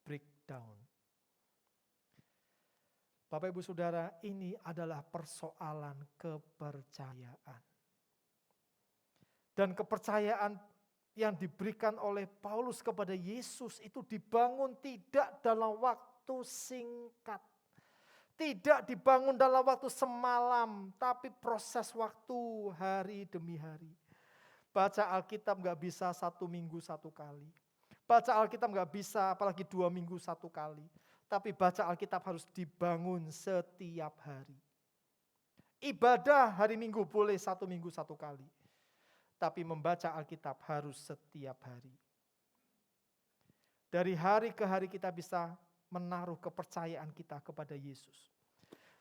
Breakdown. Bapak Ibu Saudara, ini adalah persoalan kepercayaan. Dan kepercayaan yang diberikan oleh Paulus kepada Yesus itu dibangun tidak dalam waktu singkat. Tidak dibangun dalam waktu semalam, tapi proses waktu hari demi hari. Baca Alkitab gak bisa 1 minggu 1 kali. Baca Alkitab gak bisa apalagi 2 minggu 1 kali. Tapi baca Alkitab harus dibangun setiap hari. Ibadah hari Minggu boleh 1 minggu 1 kali. Tapi membaca Alkitab harus setiap hari. Dari hari ke hari kita bisa menaruh kepercayaan kita kepada Yesus.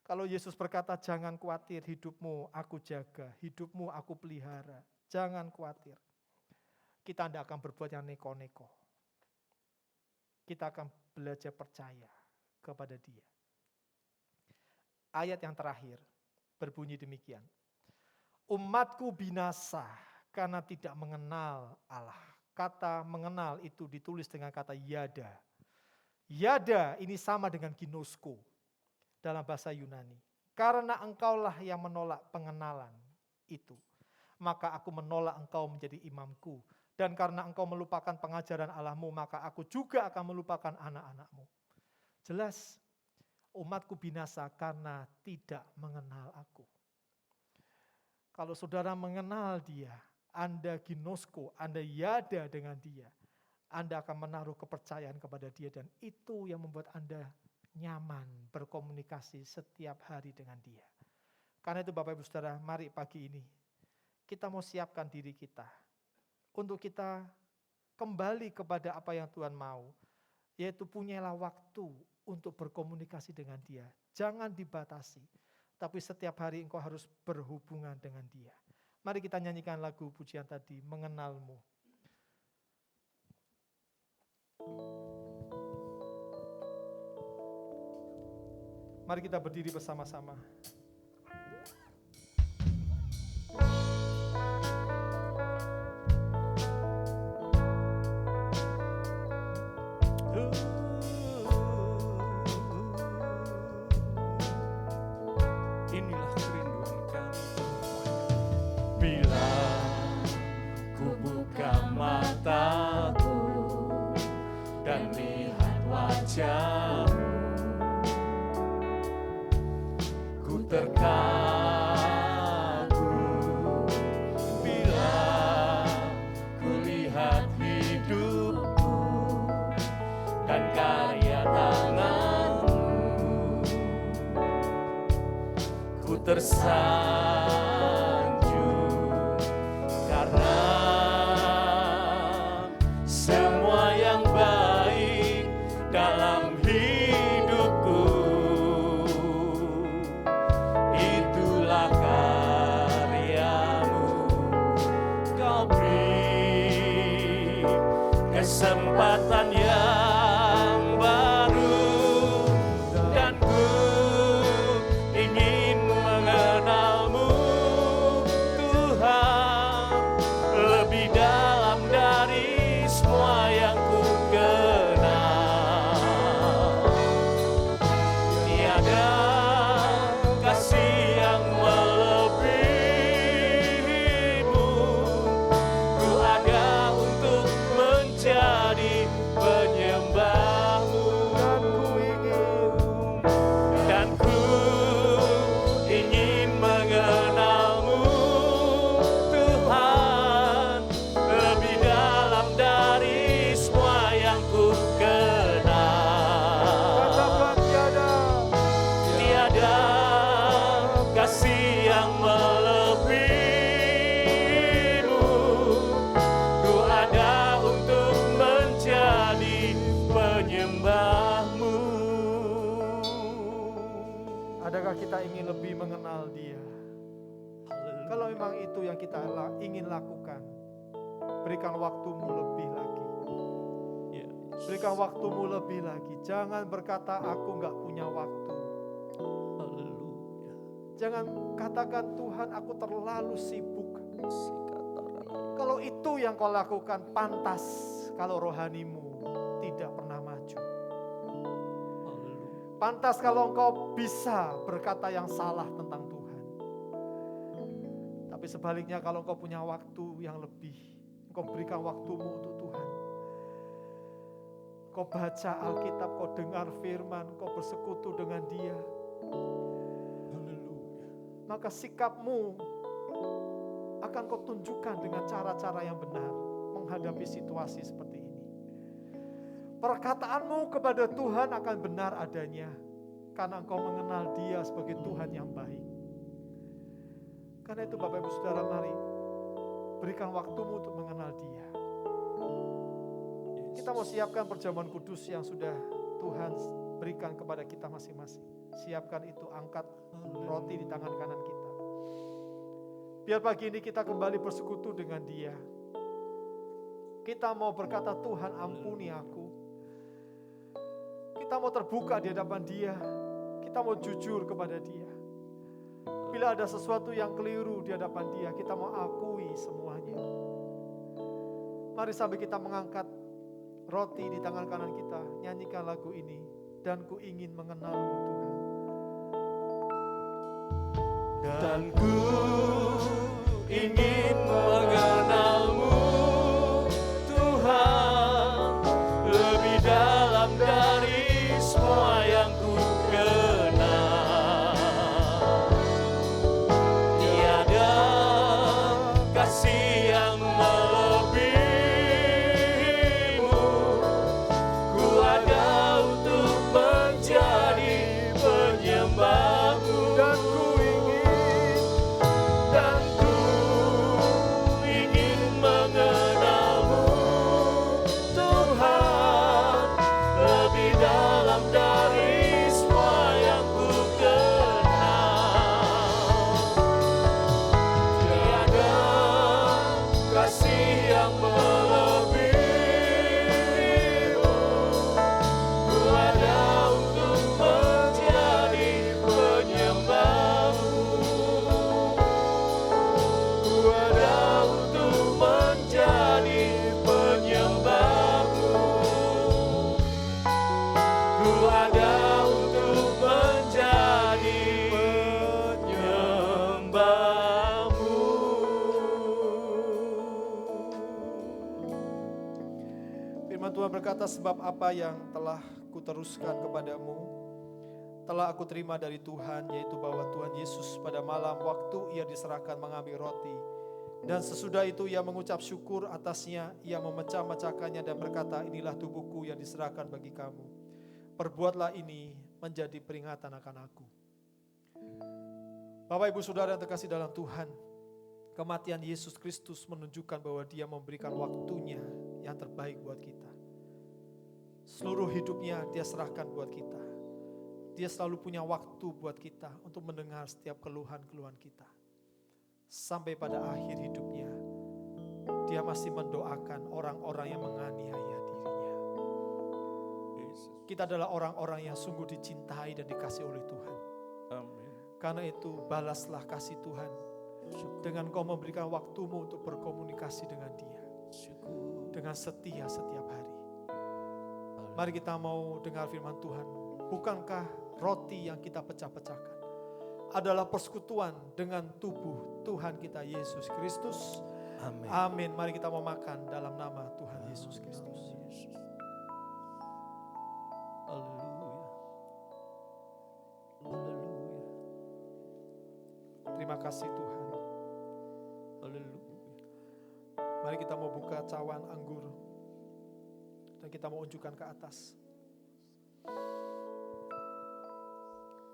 Kalau Yesus berkata, jangan khawatir, hidupmu aku jaga, hidupmu aku pelihara. Jangan khawatir. Kita tidak akan berbuat yang neko-neko. Kita akan belajar percaya kepada Dia. Ayat yang terakhir berbunyi demikian. Umatku binasa karena tidak mengenal Allah. Kata mengenal itu ditulis dengan kata yada. Yada ini sama dengan ginosko dalam bahasa Yunani. Karena engkaulah yang menolak pengenalan itu, maka aku menolak engkau menjadi imamku. Dan karena engkau melupakan pengajaran Allahmu, maka aku juga akan melupakan anak-anakmu. Jelas, umatku binasa karena tidak mengenal aku. Kalau saudara mengenal Dia, Anda ginosko, Anda yada dengan Dia, Anda akan menaruh kepercayaan kepada Dia, dan itu yang membuat Anda nyaman berkomunikasi setiap hari dengan Dia. Karena itu Bapak Ibu Saudara, mari pagi ini kita mau siapkan diri kita untuk kita kembali kepada apa yang Tuhan mau, yaitu punyalah waktu untuk berkomunikasi dengan Dia. Jangan dibatasi, tapi setiap hari engkau harus berhubungan dengan Dia. Mari kita nyanyikan lagu pujian tadi, Mengenalmu. Mari kita berdiri bersama-sama. Inilah kerinduan kami. Bila ku buka mataku dan lihat wajahmu, ku terkagum. Bila ku lihat hidupku dan karya tanganmu, ku tersanjung karena Tiada kasih yang melebihimu. Ku ada untuk menjadi penyembahmu. Dan ku ingin mengenalmu, Tuhan, lebih dalam dari semua yang ku kenal. Tiada kasih yang melebihimu. Ku ada untuk menjadi penyembahmu. Adakah kita ingin lebih mengenal Dia? Kalau memang itu yang kita ingin lakukan, berikan waktumu lebih lagi. Berikan waktumu lebih lagi. Jangan berkata aku nggak punya waktu. Jangan katakan Tuhan aku terlalu sibuk. Kalau itu yang kau lakukan, pantas kalau rohanimu tidak pernah maju. Pantas kalau engkau bisa berkata yang salah tentang Tuhan. Tapi sebaliknya kalau engkau punya waktu yang lebih, engkau berikan waktumu untuk Tuhan. Kau baca Alkitab, kau dengar firman, kau bersekutu dengan Dia. Maka sikapmu akan kau tunjukkan dengan cara-cara yang benar menghadapi situasi seperti ini. Perkataanmu kepada Tuhan akan benar adanya karena engkau mengenal Dia sebagai Tuhan yang baik. Karena itu Bapak Ibu Saudara, mari berikan waktumu untuk mengenal Dia. Kita mau siapkan perjamuan kudus yang sudah Tuhan berikan kepada kita masing-masing. Siapkan itu, angkat roti di tangan kanan kita. Biar pagi ini kita kembali bersekutu dengan Dia. Kita mau berkata, Tuhan ampuni aku. Kita mau terbuka di hadapan Dia. Kita mau jujur kepada Dia. Bila ada sesuatu yang keliru di hadapan Dia, kita mau akui semuanya. Mari sambil kita mengangkat roti di tangan kanan kita, nyanyikan lagu ini. Dan ku ingin mengenalmu Tuhan. Dan ku ingin mengenalmu, Tuhan, lebih dalam dari semua yang ku kenal. Tiada kasih yang melebihimu. Ku ada untuk menjadi penyembahmu. Dan ku ingin mengenalmu, Tuhan, lebih dalam dari semua yang ku kenal. Tiada kasih yang melebihimu. Ku ada untuk menjadi penyembahmu. Ku ada untuk menjadi penyembahmu. Ku ada untuk menjadi penyembahmu. Firman Tuhan berkata, sebab apa yang telah kuteruskan kepadamu, telah aku terima dari Tuhan, yaitu bahwa Tuhan Yesus pada malam waktu ia diserahkan mengambil roti. Dan sesudah itu ia mengucap syukur atasnya, ia memecah-mecahkannya dan berkata, inilah tubuhku yang diserahkan bagi kamu. Perbuatlah ini menjadi peringatan akan aku. Bapak Ibu Saudara yang terkasih dalam Tuhan, kematian Yesus Kristus menunjukkan bahwa Dia memberikan waktunya yang terbaik buat kita. Seluruh hidupnya Dia serahkan buat kita. Dia selalu punya waktu buat kita untuk mendengar setiap keluhan-keluhan kita. Sampai pada akhir hidupnya, Dia masih mendoakan orang-orang yang menganiaya dirinya. Kita adalah orang-orang yang sungguh dicintai dan dikasih oleh Tuhan. Karena itu balaslah kasih Tuhan dengan kau memberikan waktumu untuk berkomunikasi dengan Dia dengan setia setiap hari. Mari kita mau dengar firman Tuhan. Bukankah roti yang kita pecah-pecahkan adalah persekutuan dengan tubuh Tuhan kita Yesus Kristus. Amin. Amin. Mari kita mau makan dalam nama Tuhan Yesus Kristus. Haleluya. Haleluya. Terima kasih Tuhan. Haleluya. Mari kita mau buka cawan anggur dan kita mau unjukkan ke atas.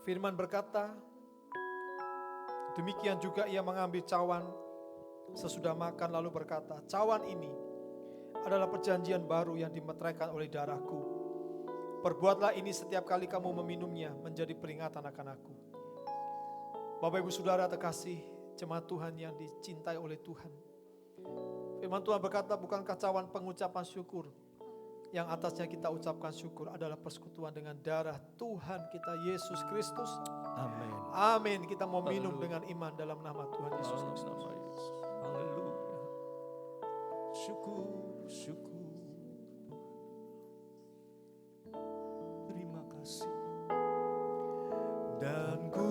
Firman berkata, demikian juga ia mengambil cawan sesudah makan lalu berkata, cawan ini adalah perjanjian baru yang dimeteraikan oleh darahku. Perbuatlah ini setiap kali kamu meminumnya menjadi peringatan akan aku. Bapak Ibu Saudara terkasih, jemaat Tuhan yang dicintai oleh Tuhan. Firman Tuhan berkata, bukankah cawan pengucapan syukur yang atasnya kita ucapkan syukur adalah persekutuan dengan darah Tuhan kita Yesus Kristus. Amin. Amin. Kita mau minum Haleluya. dengan iman dalam nama Tuhan Yesus Dalam Kristus. nama Yesus. Haleluya. Syukur, syukur. Terima kasih. Dan ku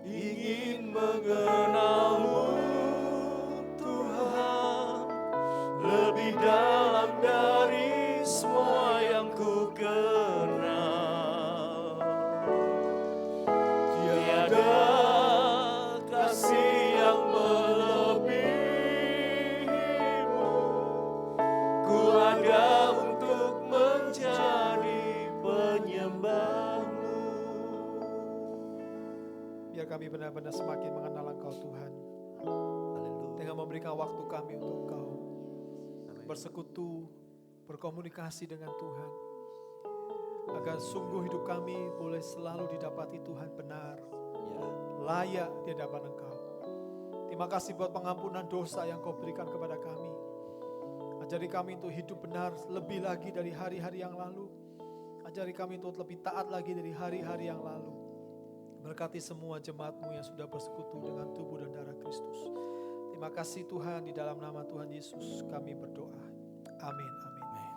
ingin mengenalmu Tuhan lebih dalam dari semua yang ku kenal. Tiada kasih yang melebihimu, ku ada untuk menjadi penyembahmu. Biar kami benar-benar semakin mengenal Engkau Tuhan. Dengan memberikan waktu kami untuk Engkau. Bersekutu, berkomunikasi dengan Tuhan. Agar sungguh hidup kami boleh selalu didapati Tuhan benar. Layak di hadapan Engkau. Terima kasih buat pengampunan dosa yang Kau berikan kepada kami. Ajari kami untuk hidup benar lebih lagi dari hari-hari yang lalu. Ajari kami untuk lebih taat lagi dari hari-hari yang lalu. Berkati semua jemaat-Mu yang sudah bersekutu dengan tubuh dan darah Kristus. Terima kasih Tuhan, di dalam nama Tuhan Yesus kami berdoa. Amin, amin.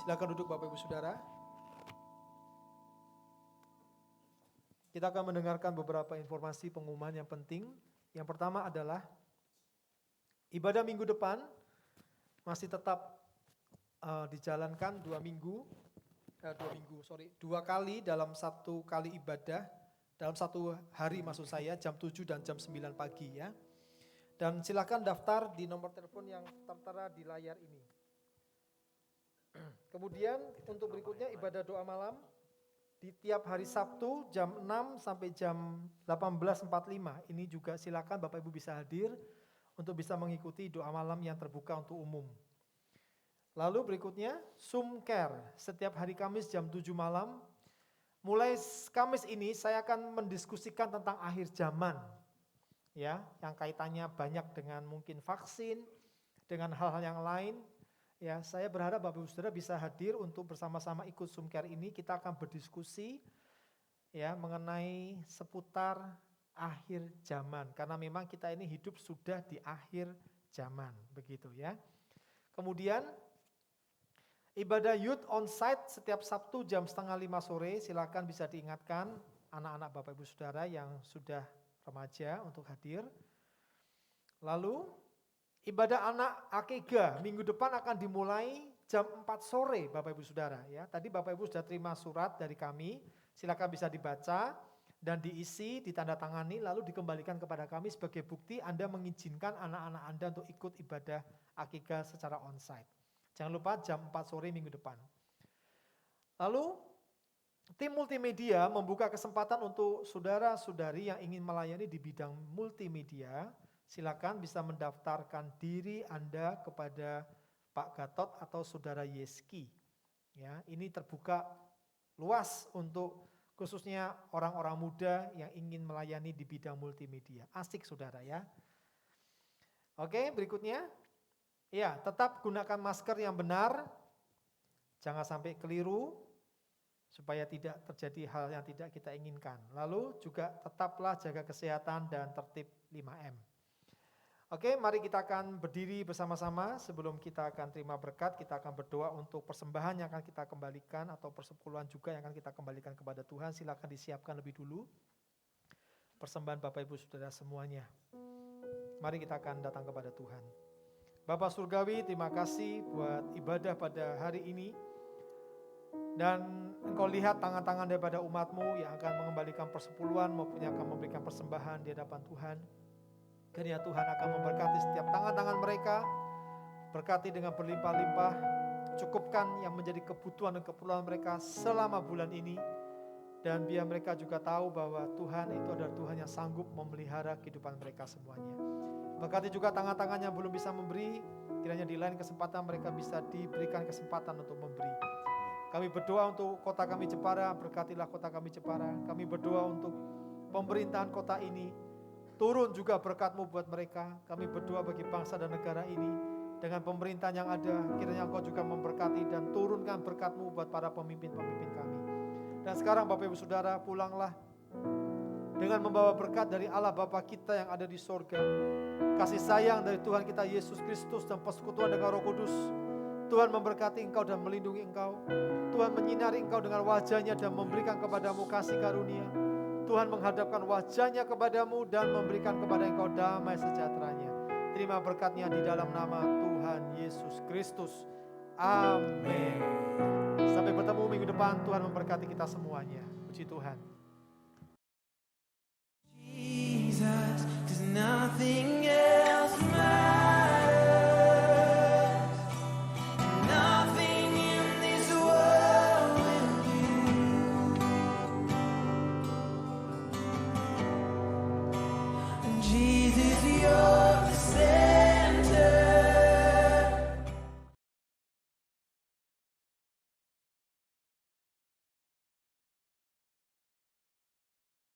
Silakan duduk Bapak Ibu Saudara. Kita akan mendengarkan beberapa informasi pengumuman yang penting. Yang pertama adalah ibadah minggu depan masih tetap dijalankan 2 kali dalam 1 kali ibadah, dalam 1 hari maksud saya, jam 7 dan jam 9 pagi ya. Dan silakan daftar di nomor telepon yang tertera di layar ini. Kemudian untuk berikutnya ibadah doa malam di tiap hari Sabtu jam 6 sampai jam 18.45. Ini juga silakan Bapak Ibu bisa hadir untuk bisa mengikuti doa malam yang terbuka untuk umum. Lalu berikutnya Zoom Care setiap hari Kamis jam 7 malam. Mulai Kamis ini saya akan mendiskusikan tentang akhir zaman. Ya, yang kaitannya banyak dengan mungkin vaksin, dengan hal-hal yang lain. Ya, saya berharap Bapak Ibu Saudara bisa hadir untuk bersama-sama ikut Zoom Care ini. Kita akan berdiskusi ya mengenai seputar akhir zaman, karena memang kita ini hidup sudah di akhir zaman, begitu ya. Kemudian ibadah youth on site setiap Sabtu jam 4:30 sore, silakan bisa diingatkan anak-anak Bapak Ibu Saudara yang sudah remaja untuk hadir. Lalu ibadah anak akikah minggu depan akan dimulai jam 4 sore Bapak Ibu Saudara ya. Tadi Bapak Ibu sudah terima surat dari kami, silakan bisa dibaca dan diisi, ditandatangani lalu dikembalikan kepada kami sebagai bukti Anda mengizinkan anak-anak Anda untuk ikut ibadah akikah secara onsite. Jangan lupa jam 4 sore minggu depan. Lalu tim multimedia membuka kesempatan untuk saudara-saudari yang ingin melayani di bidang multimedia. Silakan bisa mendaftarkan diri Anda kepada Pak Gatot atau Saudara Yeski. Ya, ini terbuka luas untuk khususnya orang-orang muda yang ingin melayani di bidang multimedia. Asik saudara ya. Oke, berikutnya. Ya, tetap gunakan masker yang benar. Jangan sampai keliru supaya tidak terjadi hal yang tidak kita inginkan. Lalu juga tetaplah jaga kesehatan dan tertib 5M. Oke, mari kita akan berdiri bersama-sama. Sebelum kita akan terima berkat, kita akan berdoa untuk persembahan yang akan kita kembalikan atau persepuluhan juga yang akan kita kembalikan kepada Tuhan. Silakan disiapkan lebih dulu persembahan Bapak Ibu Saudara semuanya. Mari kita akan datang kepada Tuhan. Bapak Surgawi, terima kasih buat ibadah pada hari ini. Dan Engkau lihat tangan-tangan daripada umat-Mu yang akan mengembalikan persepuluhan maupun yang akan memberikan persembahan di hadapan Tuhan. Kiranya Tuhan akan memberkati setiap tangan-tangan mereka, berkati dengan berlimpah-limpah, cukupkan yang menjadi kebutuhan dan keperluan mereka selama bulan ini, dan biar mereka juga tahu bahwa Tuhan itu adalah Tuhan yang sanggup memelihara kehidupan mereka semuanya. Berkati juga tangan-tangan yang belum bisa memberi, kiranya di lain kesempatan mereka bisa diberikan kesempatan untuk memberi. Kami berdoa untuk kota kami Jepara, berkatilah kota kami Jepara. Kami berdoa untuk pemerintahan kota ini, turun juga berkat-Mu buat mereka. Kami berdoa bagi bangsa dan negara ini. Dengan pemerintahan yang ada, kiranya Engkau juga memberkati dan turunkan berkat-Mu buat para pemimpin-pemimpin kami. Dan sekarang Bapak Ibu Saudara, pulanglah dengan membawa berkat dari Allah Bapa kita yang ada di sorga. Kasih sayang dari Tuhan kita Yesus Kristus dan persekutuan dengan Roh Kudus. Tuhan memberkati engkau dan melindungi engkau. Tuhan menyinari engkau dengan wajah-Nya dan memberikan kepadamu kasih karunia. Tuhan menghadapkan wajah-Nya kepadamu dan memberikan kepada engkau damai sejahtera-Nya. Terima berkat-Nya di dalam nama Tuhan Yesus Kristus. Amin. Sampai bertemu minggu depan. Tuhan memberkati kita semuanya. Puji Tuhan.